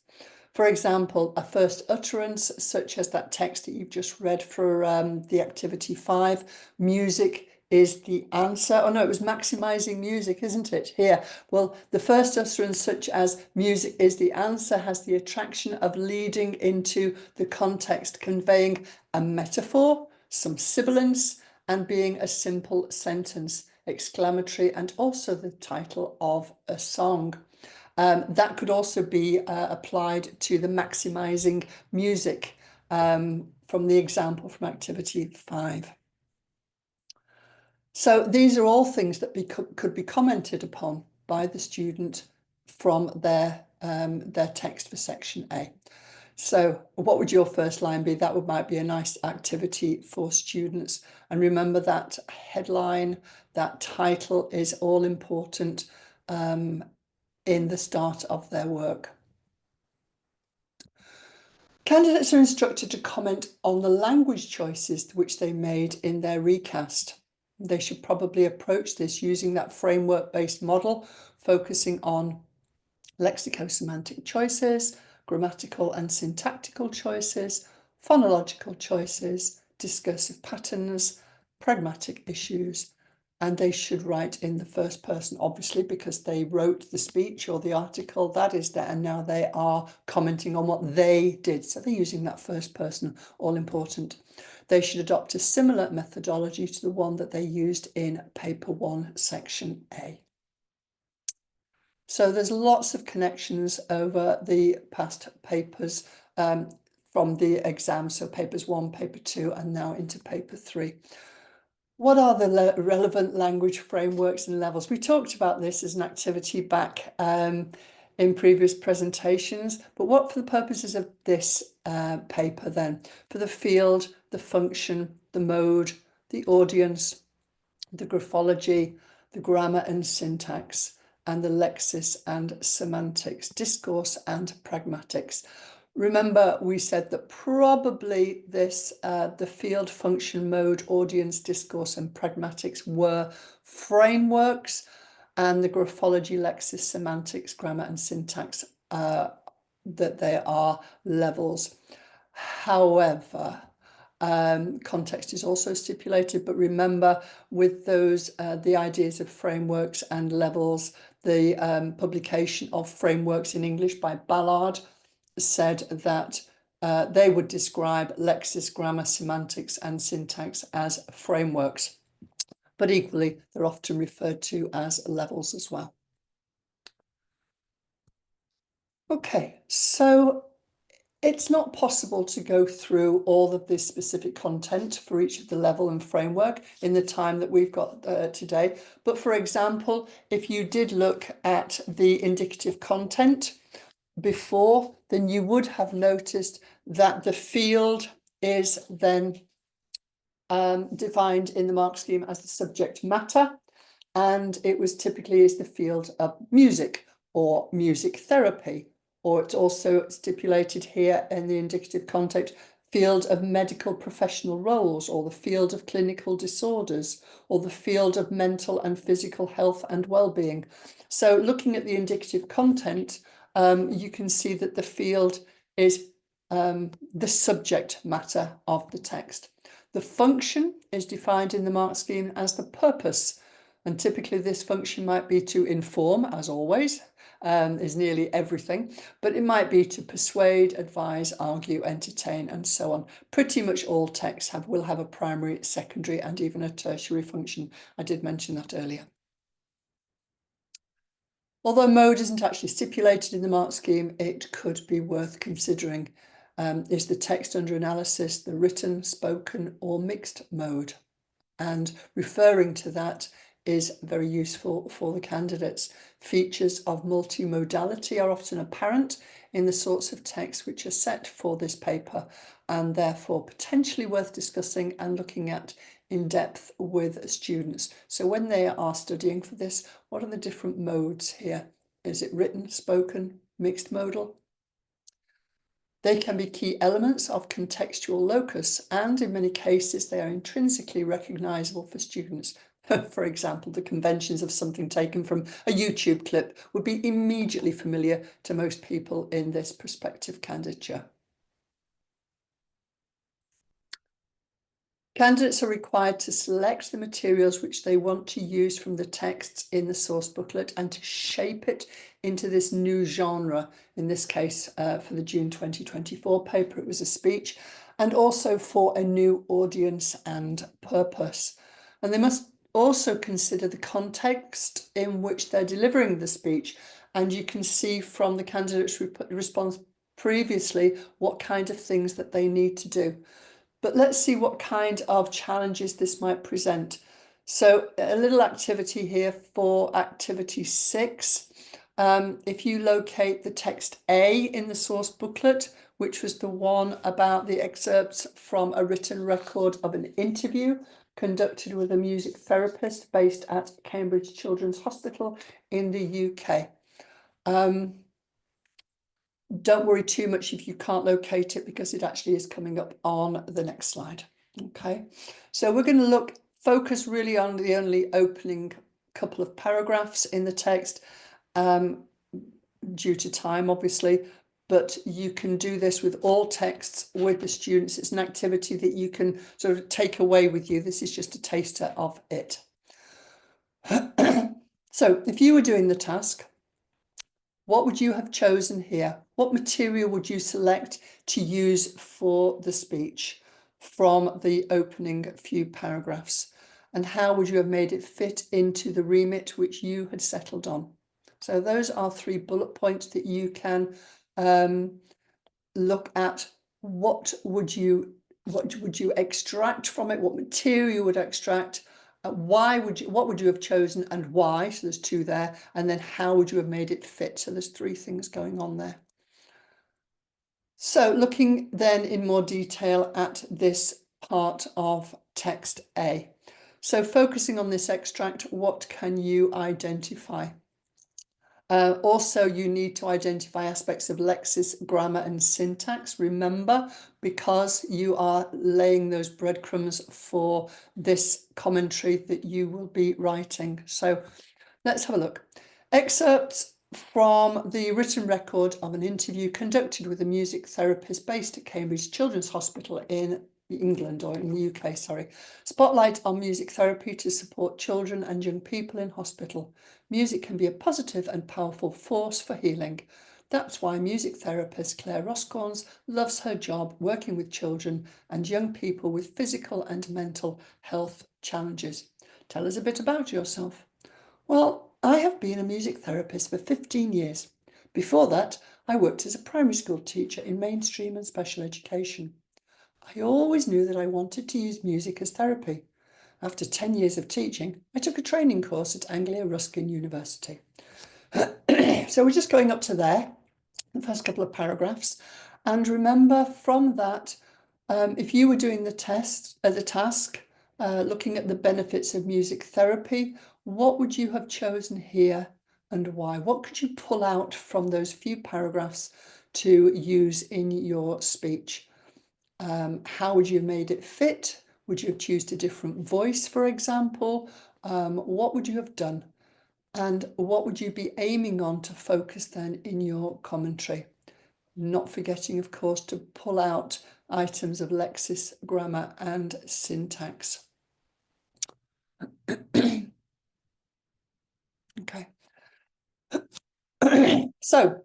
For example, a first utterance, such as that text that you've just read for the activity 5, music is the answer. Oh no, it was maximising music, isn't it? Here, well, the first utterance, such as music is the answer, has the attraction of leading into the context, conveying a metaphor, some sibilance, and being a simple sentence, exclamatory, and also the title of a song. That could also be applied to the maximising music from the example from activity 5. So these are all things that could be commented upon by the student from their text for section A. So what would your first line be? That might be a nice activity for students. And remember that headline, that title is all important in the start of their work. Candidates are instructed to comment on the language choices which they made in their recast. They should probably approach this using that framework-based model, focusing on lexicosemantic choices, grammatical and syntactical choices, phonological choices, discursive patterns, pragmatic issues, and they should write in the first person, obviously, because they wrote the speech or the article that is there, and now they are commenting on what they did. So they're using that first person, all important. They should adopt a similar methodology to the one that they used in paper 1, section A. So there's lots of connections over the past papers from the exam, so papers 1, paper 2, and now into paper 3. What are the relevant language frameworks and levels? We talked about this as an activity back in previous presentations, but what for the purposes of this paper then? For the field, the function, the mode, the audience, the graphology, the grammar and syntax, and the lexis and semantics, discourse and pragmatics. Remember, we said that probably this, the field, function, mode, audience, discourse, and pragmatics were frameworks, and the graphology, lexis, semantics, grammar, and syntax, that they are levels. However, context is also stipulated, but remember, with those, the ideas of frameworks and levels, the publication of Frameworks in English by Ballard said that they would describe lexis, grammar, semantics, and syntax as frameworks, but equally they're often referred to as levels as well. Okay, so it's not possible to go through all of this specific content for each of the level and framework in the time that we've got today. But for example, if you did look at the indicative content before, then you would have noticed that the field is then defined in the mark scheme as the subject matter, and it was typically as the field of music or music therapy, or it's also stipulated here in the indicative context, field of medical professional roles, or the field of clinical disorders, or the field of mental and physical health and well-being. So looking at the indicative content, you can see that the field is the subject matter of the text. The function is defined in the mark scheme as the purpose, and typically this function might be to inform, as always, is nearly everything, but it might be to persuade, advise, argue, entertain, and so on. Pretty much all texts will have a primary, secondary, and even a tertiary function. I did mention that earlier. Although mode isn't actually stipulated in the mark scheme, it could be worth considering. Is the text under analysis the written, spoken, or mixed mode? And referring to that is very useful for the candidates. Features of multimodality are often apparent in the sorts of texts which are set for this paper, and therefore potentially worth discussing and looking at in depth with students. So when they are studying for this, what are the different modes here? Is it written, spoken, mixed modal? They can be key elements of contextual locus, and in many cases they are intrinsically recognizable for students. For example, the conventions of something taken from a YouTube clip would be immediately familiar to most people in this prospective candidature. Candidates are required to select the materials which they want to use from the texts in the source booklet and to shape it into this new genre. In this case, for the June 2024 paper, it was a speech, and also for a new audience and purpose. And they must also consider the context in which they're delivering the speech. And you can see from the candidate's response previously what kind of things that they need to do. But let's see what kind of challenges this might present. So a little activity here for activity 6. If you locate the text A in the source booklet, which was the one about the excerpts from a written record of an interview conducted with a music therapist based at Cambridge Children's Hospital in the UK. Don't worry too much if you can't locate it, because it actually is coming up on the next slide. Okay, so we're going to focus really on the only opening couple of paragraphs in the text, due to time, obviously, but you can do this with all texts with the students. It's an activity that you can sort of take away with you. This is just a taster of it. So if you were doing the task, what would you have chosen here? What material would you select to use for the speech from the opening few paragraphs? And how would you have made it fit into the remit which you had settled on? So those are 3 bullet points that you can look at. What would you extract from it? What material would extract? What would you have chosen and why? So there's 2 there. And then how would you have made it fit? So there's 3 things going on there. So looking then in more detail at this part of text A. So focusing on this extract, what can you identify? Also, you need to identify aspects of lexis, grammar, and syntax. Remember, because you are laying those breadcrumbs for this commentary that you will be writing. So let's have a look. Excerpts from the written record of an interview conducted with a music therapist based at Cambridge Children's Hospital in England, or in the UK, sorry. Spotlight on music therapy to support children and young people in hospital. Music can be a positive and powerful force for healing. That's why music therapist Claire Roscorns loves her job working with children and young people with physical and mental health challenges. Tell us a bit about yourself. Well, I have been a music therapist for 15 years. Before that, I worked as a primary school teacher in mainstream and special education. I always knew that I wanted to use music as therapy. After 10 years of teaching, I took a training course at Anglia Ruskin University. So we're just going up to there, the first couple of paragraphs. And remember from that, if you were doing the task, looking at the benefits of music therapy, what would you have chosen here and why? What could you pull out from those few paragraphs to use in your speech? How would you have made it fit? Would you have chosen a different voice, for example? What would you have done? And what would you be aiming on to focus then in your commentary? Not forgetting, of course, to pull out items of lexis, grammar, and syntax. Okay. So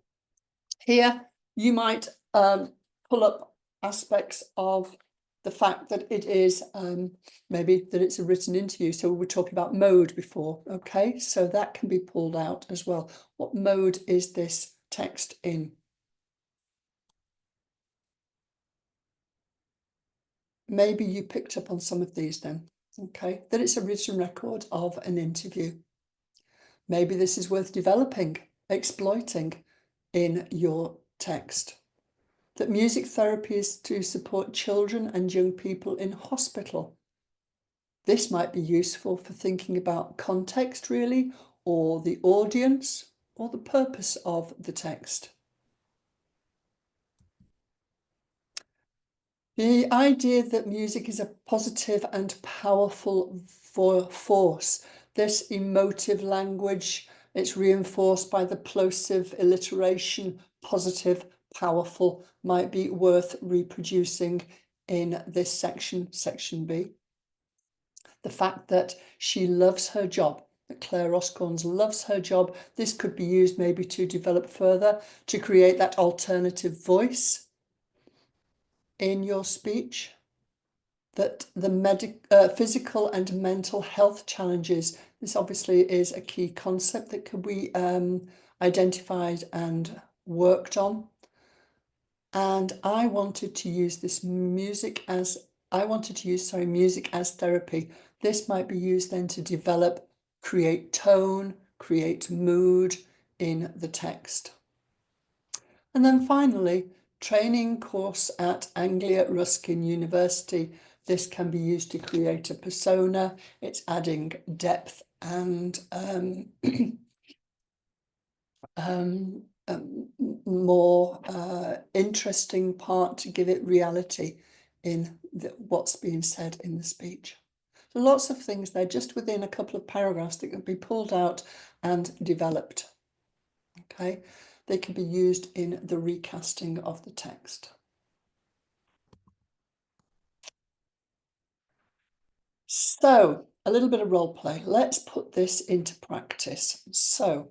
here you might pull up aspects of the fact that it is maybe that it's a written interview. So we were talking about mode before. Okay, so that can be pulled out as well. What mode is this text in? Maybe you picked up on some of these then. Okay, that it's a written record of an interview. Maybe this is worth developing, exploiting in your text. That music therapy is to support children and young people in hospital. This might be useful for thinking about context, really, or the audience, or the purpose of the text. The idea that music is a positive and powerful force. This emotive language, it's reinforced by the plosive alliteration, positive, powerful, might be worth reproducing in this section, section B. The fact that she loves her job, that Claire Roscorns loves her job, this could be used maybe to develop further, to create that alternative voice in your speech. That the physical and mental health challenges, this obviously is a key concept that could be identified and worked on. And I wanted to use music as therapy. This might be used then to develop, create tone, create mood in the text. And then finally, training course at Anglia Ruskin University. This can be used to create a persona. It's adding depth and more interesting part to give it reality in what's being said in the speech. So lots of things there just within a couple of paragraphs that can be pulled out and developed. Okay, they can be used in the recasting of the text. So a little bit of role play. Let's put this into practice. So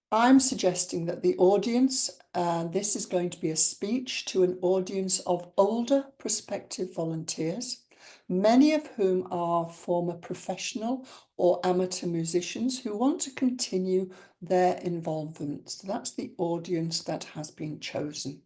I'm suggesting that the audience, this is going to be a speech to an audience of older prospective volunteers, many of whom are former professional or amateur musicians who want to continue their involvement. So that's the audience that has been chosen.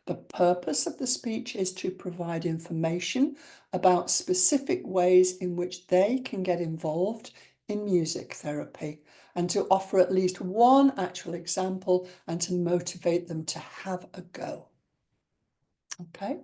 The purpose of the speech is to provide information about specific ways in which they can get involved in music therapy, and to offer at least one actual example and to motivate them to have a go. Okay,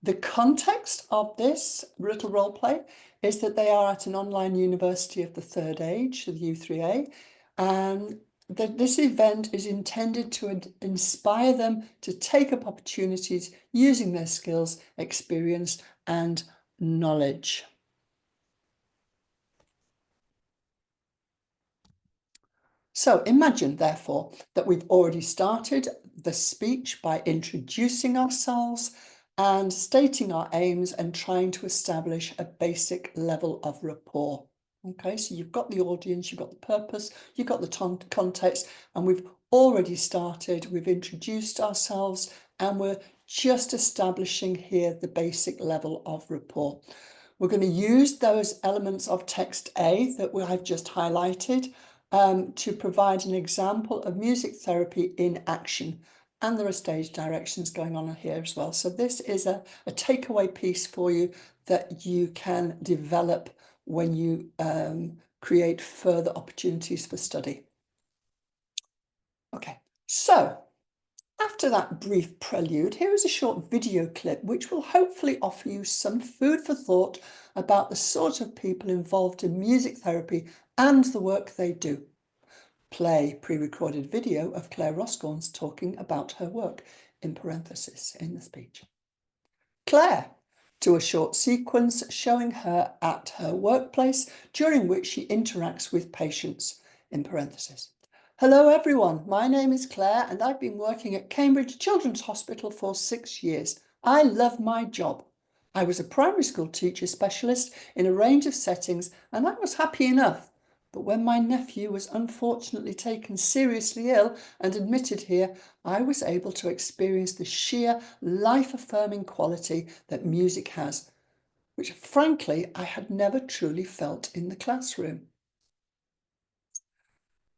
The context of this little role play is that they are at an online university of the third age, the U3A, and that this event is intended to inspire them to take up opportunities using their skills, experience, and knowledge. So imagine, therefore, that we've already started the speech by introducing ourselves and stating our aims and trying to establish a basic level of rapport. Okay, so you've got the audience, you've got the purpose, you've got the context, and we've already started, we've introduced ourselves, and we're just establishing here the basic level of rapport. We're going to use those elements of text A that I've just highlighted to provide an example of music therapy in action. And there are stage directions going on here as well. So this is a takeaway piece for you that you can develop when you create further opportunities for study. Okay, so after that brief prelude, here is a short video clip which will hopefully offer you some food for thought about the sort of people involved in music therapy and the work they do. Play pre-recorded video of Claire Roscorns talking about her work, in parenthesis in the speech. Claire, to a short sequence showing her at her workplace during which she interacts with patients, in parenthesis. Hello everyone, my name is Claire and I've been working at Cambridge Children's Hospital for 6 years. I love my job. I was a primary school teacher specialist in a range of settings and I was happy enough. But when my nephew was unfortunately taken seriously ill and admitted here, I was able to experience the sheer life-affirming quality that music has, which frankly I had never truly felt in the classroom.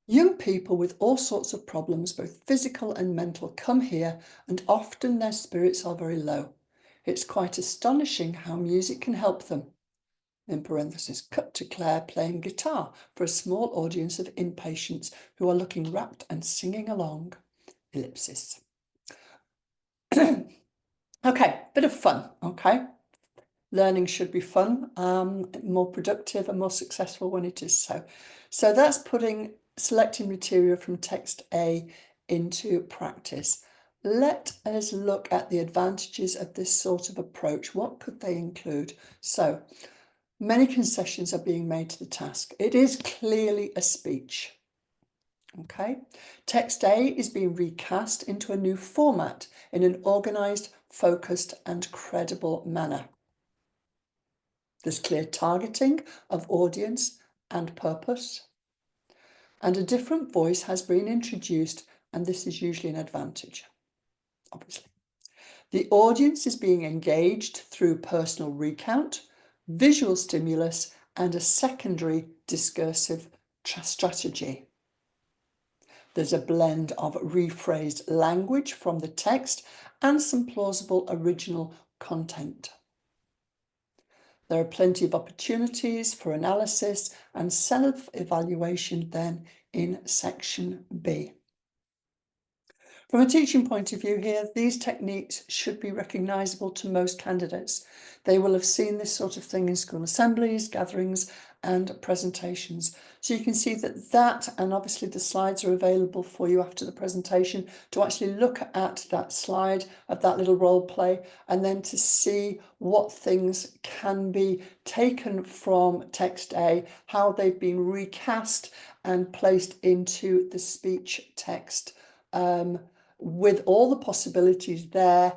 Young people with all sorts of problems, both physical and mental, come here and often their spirits are very low. It's quite astonishing how music can help them. In parenthesis, cut to Claire playing guitar for a small audience of inpatients who are looking rapt and singing along. Ellipsis. Okay, bit of fun, okay? Learning should be fun, more productive and more successful when it is so. So that's selecting material from text A into practice. Let us look at the advantages of this sort of approach. What could they include? So, many concessions are being made to the task. It is clearly a speech. Okay, text A is being recast into a new format in an organised, focused and credible manner. There's clear targeting of audience and purpose. And a different voice has been introduced, and this is usually an advantage, obviously. The audience is being engaged through personal recount, visual stimulus, and a secondary discursive strategy. There's a blend of rephrased language from the text and some plausible original content. There are plenty of opportunities for analysis and self-evaluation then in section B. From a teaching point of view here, these techniques should be recognisable to most candidates. They will have seen this sort of thing in school assemblies, gatherings and presentations. So you can see that and obviously the slides are available for you after the presentation to actually look at that slide of that little role play and then to see what things can be taken from text A, how they've been recast and placed into the speech text. With all the possibilities there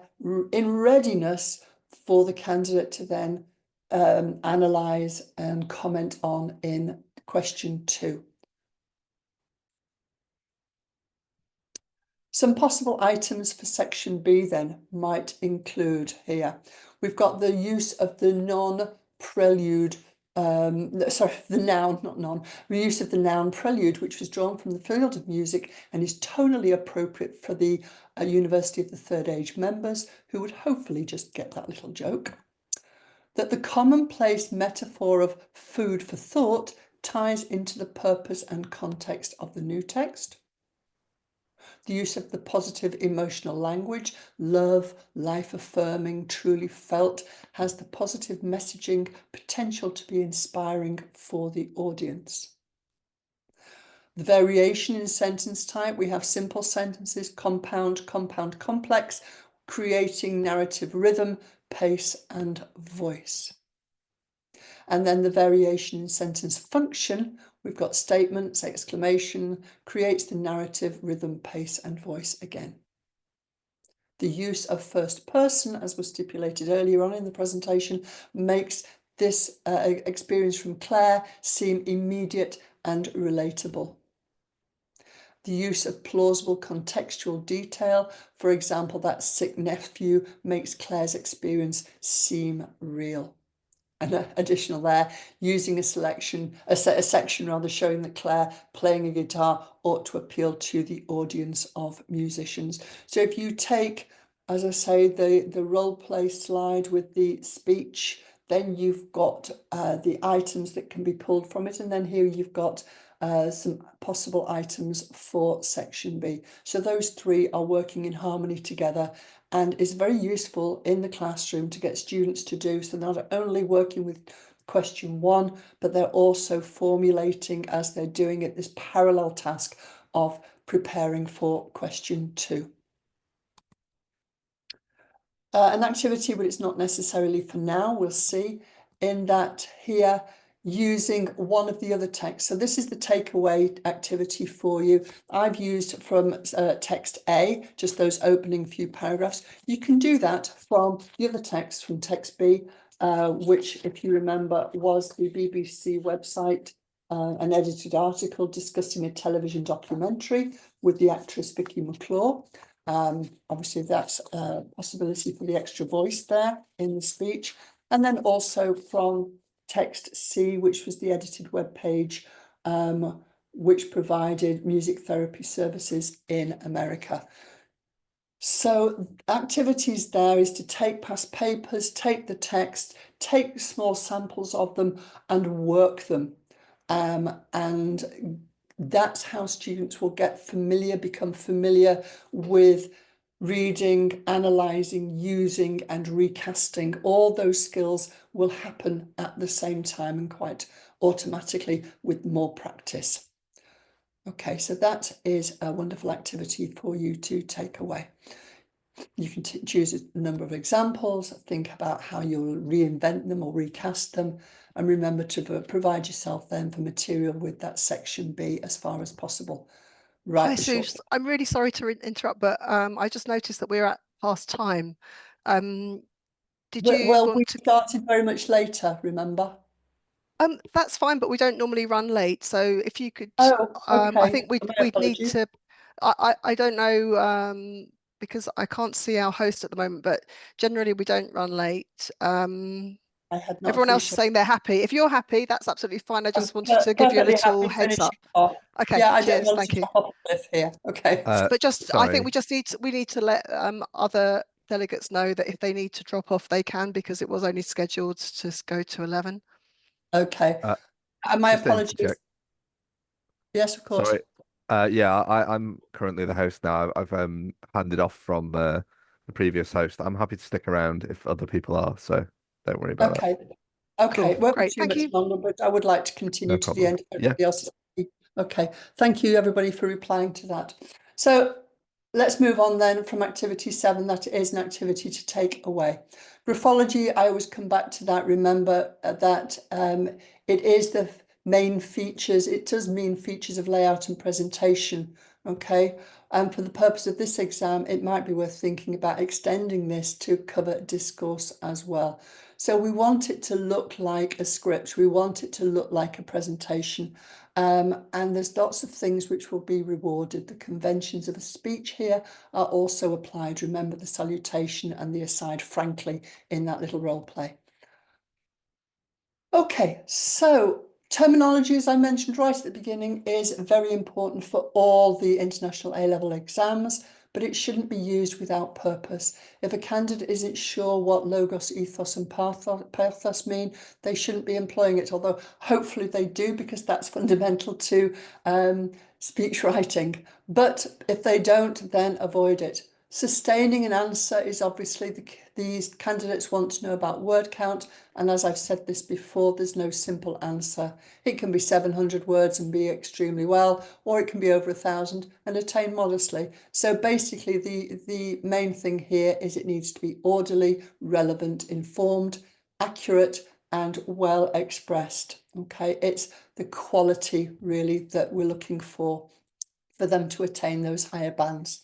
in readiness for the candidate to then analyse and comment on in question 2. Some possible items for section B then might include here. We've got the use of the non-prelude the noun, not non, reuse of the noun prelude, which was drawn from the field of music and is tonally appropriate for the University of the Third Age members who would hopefully just get that little joke. That the commonplace metaphor of food for thought ties into the purpose and context of the new text. The use of the positive emotional language, love, life-affirming, truly felt, has the positive messaging potential to be inspiring for the audience. The variation in sentence type, we have simple sentences, compound, compound, complex, creating narrative rhythm, pace, and voice. And then the variation in sentence function, we've got statements, exclamation, creates the narrative, rhythm, pace, and voice again. The use of first person, as was stipulated earlier on in the presentation, makes this experience from Claire seem immediate and relatable. The use of plausible contextual detail, for example, that sick nephew, makes Claire's experience seem real. And additional there, using a section rather, showing that Claire playing a guitar ought to appeal to the audience of musicians. So if you take, as I say, the role play slide with the speech, then you've got the items that can be pulled from it, and then here you've got some possible items for section B. So those three are working in harmony together, and is very useful in the classroom to get students to do. So they're not only working with question 1, but they're also formulating, as they're doing it, this parallel task of preparing for question 2. An activity, but it's not necessarily for now, we'll see, in that here, using one of the other texts. So this is the takeaway activity for you. I've used from text A, just those opening few paragraphs. You can do that from the other text, from text B, which, if you remember, was the BBC website, an edited article discussing a television documentary with the actress Vicky McClure. Obviously that's a possibility for the extra voice there in the speech. And then also from text C, which was the edited web page, which provided music therapy services in America. So activities there is to take past papers, take the text, take small samples of them and work them. And that's how students will get familiar, become familiar with reading, analysing, using and recasting. All those skills will happen at the same time and quite automatically with more practice. Okay, so that is a wonderful activity for you to take away. You can choose a number of examples, think about how you'll reinvent them or recast them, and remember to provide yourself then for material with that section B as far as possible. Right.
Hi, Sue. I'm really sorry to interrupt, but I just noticed that we're at past time. Did you
Well, we
want to?
started very much later, remember?
That's fine, but we don't normally run late. So if you could,
Oh, okay.
I think
My
we'd need
apologies.
to. I don't know because I can't see our host at the moment, but generally we don't run late.
I had not
Everyone else is
appreciated.
saying they're happy. If you're happy, that's absolutely fine. I
I'm
just wanted to give you a
perfectly
little
happy
heads
finishing
up.
off.
Okay,
Yeah, I don't
cheers.
want
Thank
to
you.
top off the cliff here. Okay.
But just, I think
Sorry.
we need to let other delegates know that if they need to drop off, they can, because it was only scheduled to go to 11.
Okay. And my
Just to
apologies.
interject.
Yes, of course.
Sorry. Yeah, I'm currently the host now. I've handed off from the previous host. I'm happy to stick around if other people are, so don't worry about that.
Okay. Okay.
Cool.
It won't be
Great.
too
Thank
much
you.
longer, but I would like to
No
continue to the
problem.
end if
Yeah.
everybody else is happy. Okay. Thank you, everybody, for replying to that. So let's move on then from activity 7. That is an activity to take away. Graphology, I always come back to that. Remember that it is the main features. It does mean features of layout and presentation. Okay. And for the purpose of this exam, it might be worth thinking about extending this to cover discourse as well. So we want it to look like a script. We want it to look like a presentation. And there's lots of things which will be rewarded. The conventions of a speech here are also applied. Remember the salutation and the aside frankly in that little role play. Okay, so terminology, as I mentioned right at the beginning, is very important for all the international A-level exams, but it shouldn't be used without purpose. If a candidate isn't sure what logos, ethos and pathos mean, they shouldn't be employing it, although hopefully they do, because that's fundamental to speech writing. But if they don't, then avoid it. Sustaining an answer is obviously these candidates want to know about word count, and as I've said this before, there's no simple answer. It can be 700 words and be extremely well, or it can be over 1,000 and attain modestly. So basically the main thing here is it needs to be orderly, relevant, informed, accurate and well expressed. Okay, it's the quality really that we're looking for them to attain those higher bands.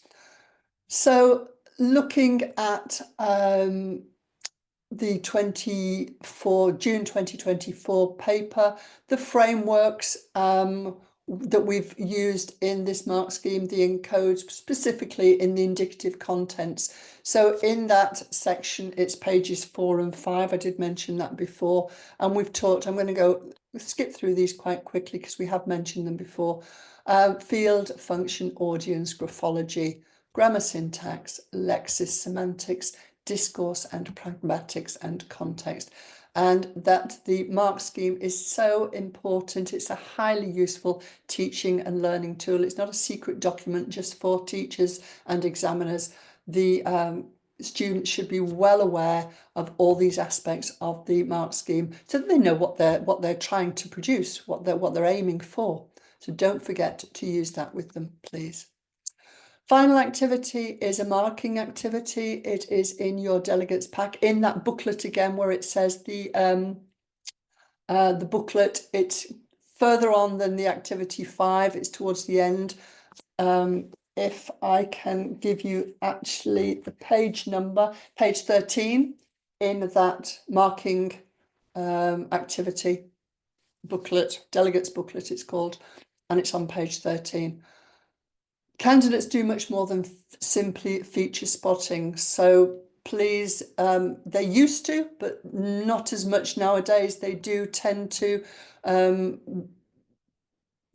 So looking at the June 2024 paper, the frameworks that we've used in this mark scheme, the encodes specifically in the indicative contents. So in that section, it's pages 4 and 5. I did mention that before, and we've talked, I'm going to skip through these quite quickly because we have mentioned them before. Field, function, audience, graphology, grammar syntax, lexis semantics, discourse and pragmatics and context, and that the mark scheme is so important. It's a highly useful teaching and learning tool. It's not a secret document just for teachers and examiners. The students should be well aware of all these aspects of the mark scheme so that they know what they're trying to produce, what they're aiming for. So don't forget to use that with them, please. Final activity is a marking activity. It is in your delegates pack, in that booklet again, where it says the booklet. It's further on than the activity 5. It's towards the end. If I can give you actually the page number, page 13 in that marking activity booklet, delegates booklet it's called, and it's on page 13. Candidates do much more than simply feature spotting. So please, they used to, but not as much nowadays. They do tend to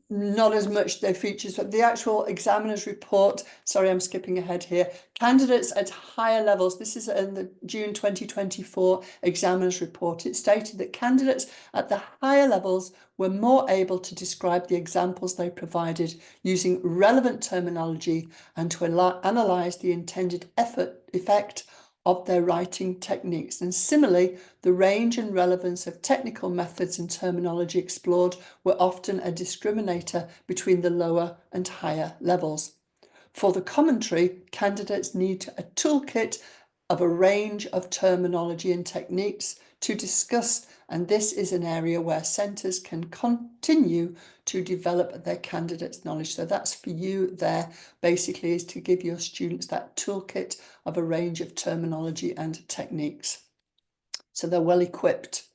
not as much their features, but the actual examiner's report, sorry, I'm skipping ahead here. Candidates at higher levels, this is in the June 2024 examiner's report. It stated that candidates at the higher levels were more able to describe the examples they provided using relevant terminology and to analyse the intended effect of their writing techniques. And similarly, the range and relevance of technical methods and terminology explored were often a discriminator between the lower and higher levels. For the commentary, candidates need a toolkit of a range of terminology and techniques to discuss, and this is an area where centres can continue to develop their candidates' knowledge. So that's for you there, basically, is to give your students that toolkit of a range of terminology and techniques. So they're well equipped.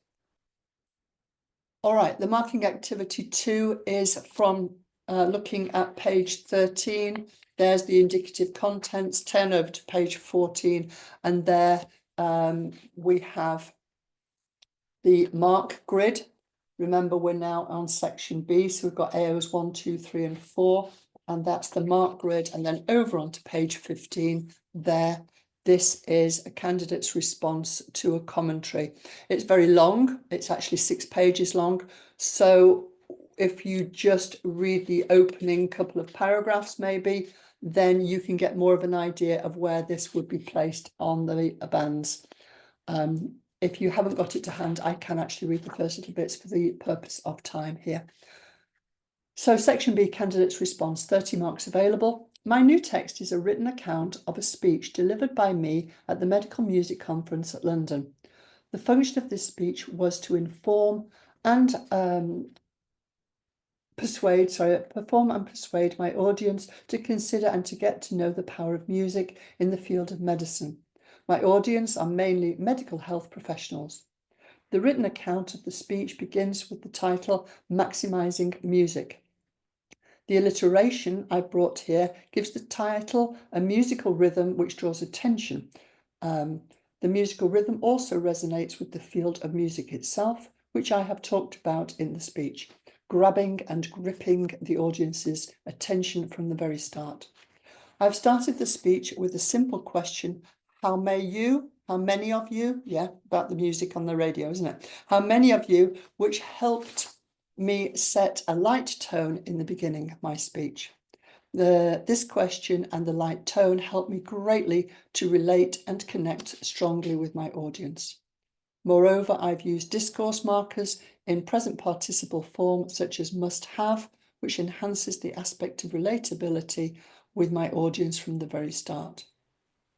All right, the marking activity 2 is from looking at page 13. There's the indicative contents. Turn over to page 14, and there we have the mark grid. Remember, we're now on section B, so we've got AOs 1, 2, 3 and 4, and that's the mark grid. And then over onto page 15 there, this is a candidate's response to a commentary. It's very long, it's actually 6 pages long, so if you just read the opening couple of paragraphs maybe, then you can get more of an idea of where this would be placed on the bands. If you haven't got it to hand, I can actually read the first little bits for the purpose of time here. So section B, candidate's response, 30 marks available. My new text is a written account of a speech delivered by me at the Medical Music Conference at London. The function of this speech was to inform and perform and persuade my audience to consider and to get to know the power of music in the field of medicine. My audience are mainly medical health professionals. The written account of the speech begins with the title, Maximising Music. The alliteration I brought here gives the title a musical rhythm which draws attention. The musical rhythm also resonates with the field of music itself, which I have talked about in the speech, grabbing and gripping the audience's attention from the very start. I've started the speech with a simple question. How many of you, yeah, about the music on the radio, isn't it? How many of you, which helped me set a light tone in the beginning of my speech. This question and the light tone helped me greatly to relate and connect strongly with my audience. Moreover, I've used discourse markers in present participle form, such as must have, which enhances the aspect of relatability with my audience from the very start.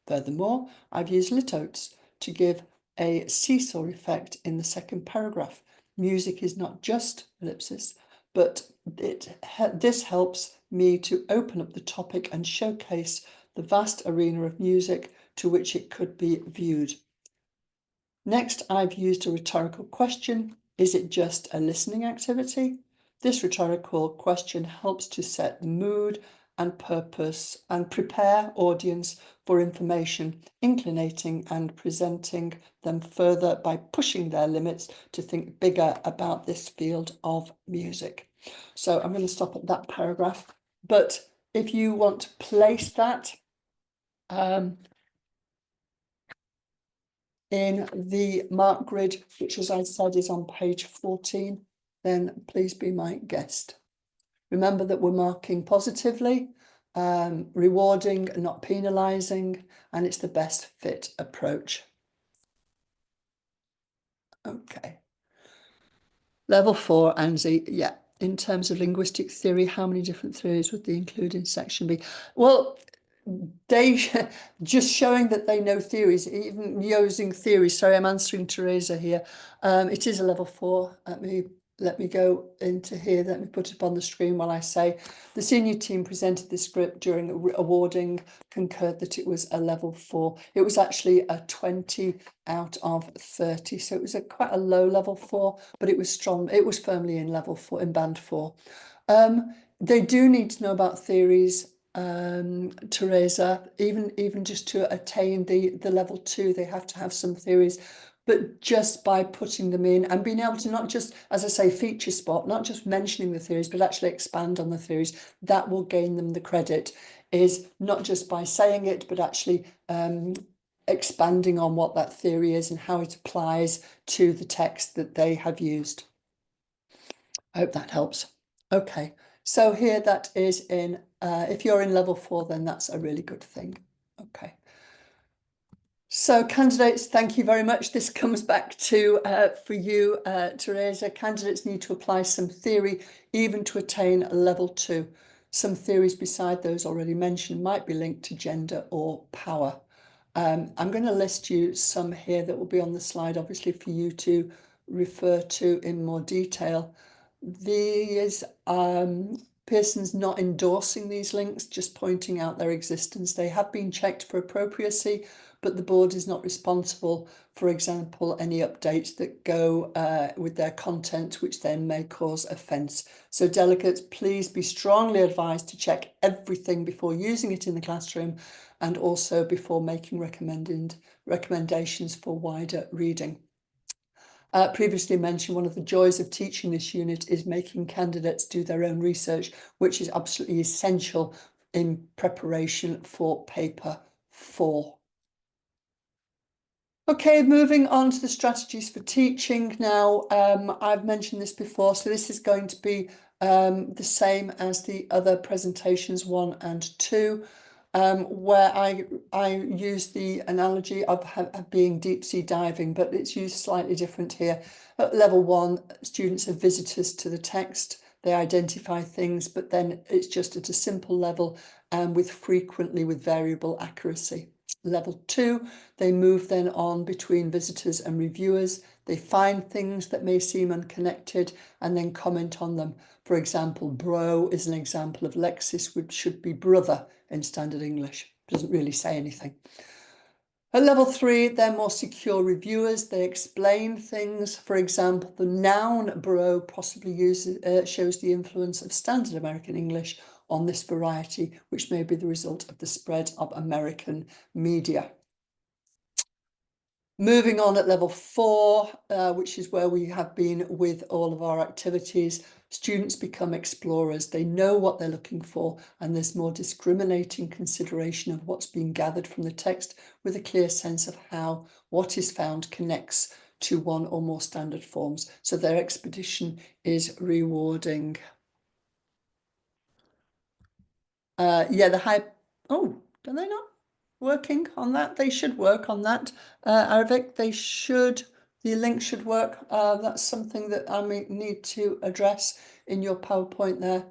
Furthermore, I've used litotes to give a seesaw effect in the second paragraph. Music is not just ellipsis, but this helps me to open up the topic and showcase the vast arena of music to which it could be viewed. Next, I've used a rhetorical question. Is it just a listening activity? This rhetorical question helps to set the mood and purpose and prepare audience for information, inclinating and presenting them further by pushing their limits to think bigger about this field of music. So I'm going to stop at that paragraph. But if you want to place that in the mark grid, which, as I said, is on page 14, then please be my guest. Remember that we're marking positively, rewarding, not penalising, and it's the best fit approach. Okay. Level 4, Anzi, yeah. In terms of linguistic theory, how many different theories would they include in section B? Well, they just showing that they know theories, even using theories. Sorry, I'm answering Teresa here. It is a level 4. Let me go into here. Let me put it up on the screen while I say the senior team presented this script during awarding, concurred that it was a level 4. It was actually a 20 out of 30, so it was quite a low level 4, but it was strong. It was firmly in level 4, in band 4. They do need to know about theories. Teresa, even just to attain the level 2, they have to have some theories, but just by putting them in and being able to not just, as I say, feature spot, not just mentioning the theories, but actually expand on the theories, that will gain them the credit, is not just by saying it, but actually expanding on what that theory is and how it applies to the text that they have used. I hope that helps. Okay, so here that is in, if you're in level 4, then that's a really good thing. Okay. So candidates, thank you very much. This comes back to, for you, Teresa, candidates need to apply some theory even to attain level 2. Some theories beside those already mentioned might be linked to gender or power. I'm going to list you some here that will be on the slide, obviously, for you to refer to in more detail. These, Pearson's not endorsing these links, just pointing out their existence. They have been checked for appropriacy, but the board is not responsible, for example, any updates that go with their content, which then may cause offence. So delegates, please be strongly advised to check everything before using it in the classroom and also before making recommendations for wider reading. Previously mentioned, one of the joys of teaching this unit is making candidates do their own research, which is absolutely essential in preparation for paper 4. Okay, moving on to the strategies for teaching now. I've mentioned this before, so this is going to be the same as the other presentations 1 and 2. Where I use the analogy of being deep sea diving, but it's used slightly different here. At level 1, students are visitors to the text. They identify things, but then it's just at a simple level and frequently with variable accuracy. Level 2, they move then on between visitors and reviewers. They find things that may seem unconnected and then comment on them. For example, bro is an example of lexis, which should be brother in standard English. Doesn't really say anything. At level 3, they're more secure reviewers. They explain things. For example, the noun bro possibly shows the influence of standard American English on this variety, which may be the result of the spread of American media. Moving on at level 4, which is where we have been with all of our activities. Students become explorers. They know what they're looking for, and there's more discriminating consideration of what's being gathered from the text with a clear sense of how what is found connects to one or more standard forms. So their expedition is rewarding. Yeah, oh, are they not working on that? They should work on that. Aravic, the link should work. That's something that I may need to address in your PowerPoint there.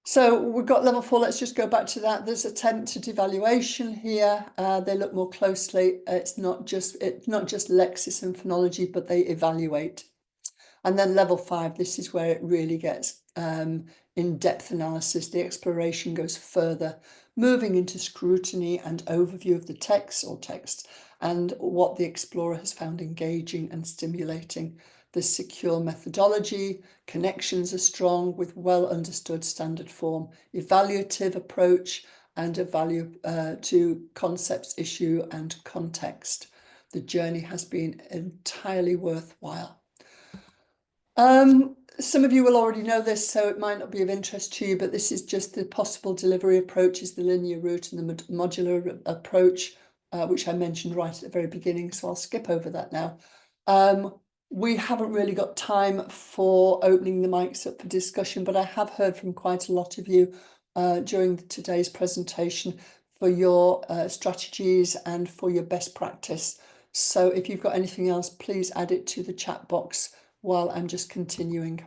So we've got level 4. Let's just go back to that. There's attempted evaluation here. They look more closely. It's not just lexis and phonology, but they evaluate. And then level 5, this is where it really gets in-depth analysis. The exploration goes further, moving into scrutiny and overview of the text or texts and what the explorer has found engaging and stimulating. The secure methodology, connections are strong with well understood standard form, evaluative approach, and a value to concepts, issue, and context. The journey has been entirely worthwhile. Some of you will already know this, so it might not be of interest to you, but this is just the possible delivery approaches, the linear route and the modular approach, which I mentioned right at the very beginning, so I'll skip over that now. We haven't really got time for opening the mics up for discussion, but I have heard from quite a lot of you during today's presentation for your strategies and for your best practice. So if you've got anything else, please add it to the chat box while I'm just continuing.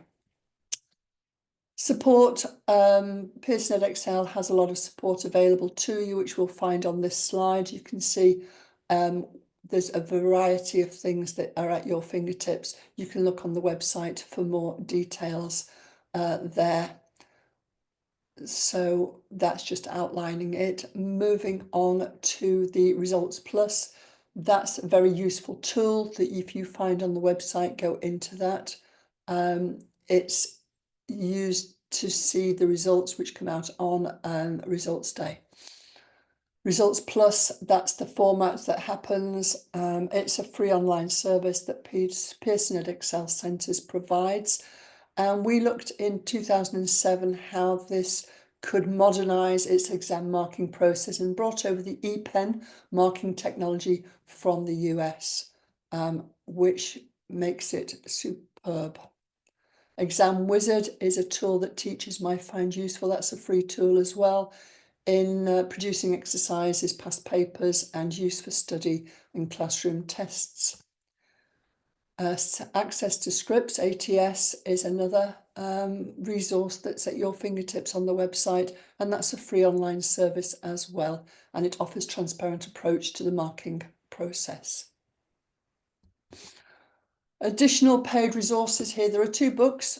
Support, Pearson Edexcel has a lot of support available to you, which we'll find on this slide. You can see there's a variety of things that are at your fingertips. You can look on the website for more details there. So that's just outlining it. Moving on to the Results Plus. That's a very useful tool that if you find on the website, go into that. It's used to see the results which come out on Results Day. Results Plus, that's the format that happens. It's a free online service that Pearson Edexcel Centres provides. And we looked in 2007 how this could modernise its exam marking process and brought over the ePen marking technology from the US, which makes it superb. Exam Wizard is a tool that teachers might find useful. That's a free tool as well in producing exercises, past papers, and use for study in classroom tests. Access to Scripts, ATS, is another resource that's at your fingertips on the website, and that's a free online service as well, and it offers transparent approach to the marking process. Additional paid resources here. There are 2 books,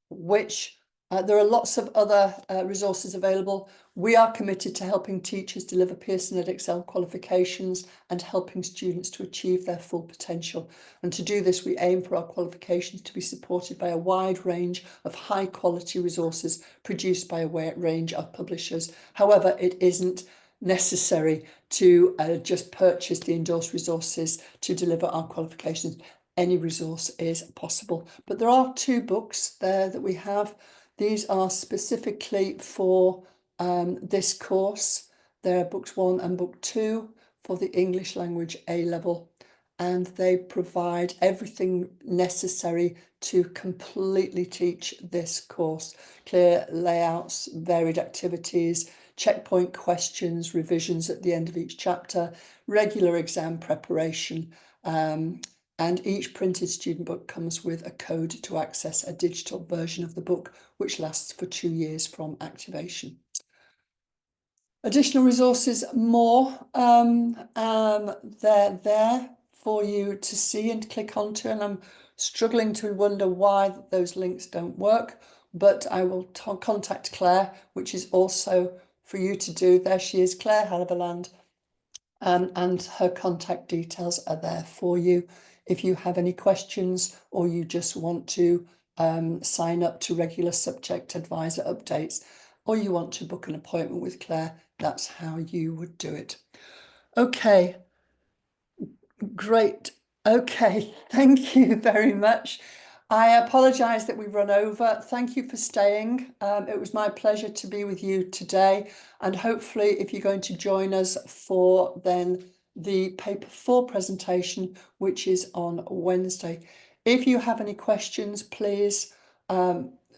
which there are lots of other resources available. We are committed to helping teachers deliver Pearson Edexcel qualifications and helping students to achieve their full potential. And to do this, we aim for our qualifications to be supported by a wide range of high quality resources produced by a range of publishers. However, it isn't necessary to just purchase the endorsed resources to deliver our qualifications. Any resource is possible. But there are 2 books there that we have. These are specifically for this course. There are books 1 and book 2 for the English language A level, and they provide everything necessary to completely teach this course. Clear layouts, varied activities, checkpoint questions, revisions at the end of each chapter, regular exam preparation, and each printed student book comes with a code to access a digital version of the book, which lasts for 2 years from activation. Additional resources, more, they're there for you to see and click onto, and I'm struggling to wonder why those links don't work, but I will contact Claire, which is also for you to do. There she is, Claire Halverland, and her contact details are there for you. If you have any questions or you just want to sign up to regular subject advisor updates, or you want to book an appointment with Claire, that's how you would do it. Okay, great. Okay, thank you very much. I apologise that we've run over. Thank you for staying. It was my pleasure to be with you today. And hopefully, if you're going to join us for then the paper 4 presentation, which is on Wednesday. If you have any questions, please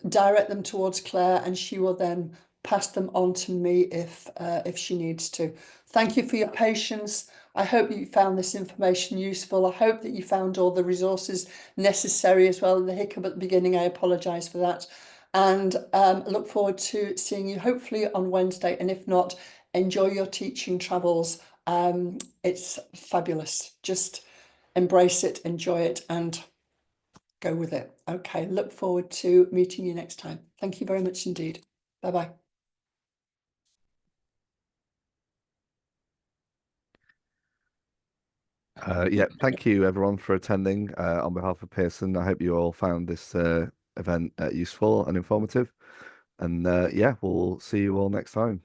direct them towards Claire, and she will then pass them on to me if she needs to. Thank you for your patience. I hope you found this information useful. I hope that you found all the resources necessary as well. The hiccup at the beginning, I apologise for that. And look forward to seeing you hopefully on Wednesday. And if not, enjoy your teaching travels. It's fabulous. Just embrace it, enjoy it, and go with it. Okay, look forward to meeting you next time. Thank you very much indeed. Bye-bye.
Yeah, thank you everyone for attending on behalf of Pearson. I hope you all found this event useful and informative. And yeah, we'll see you all next time.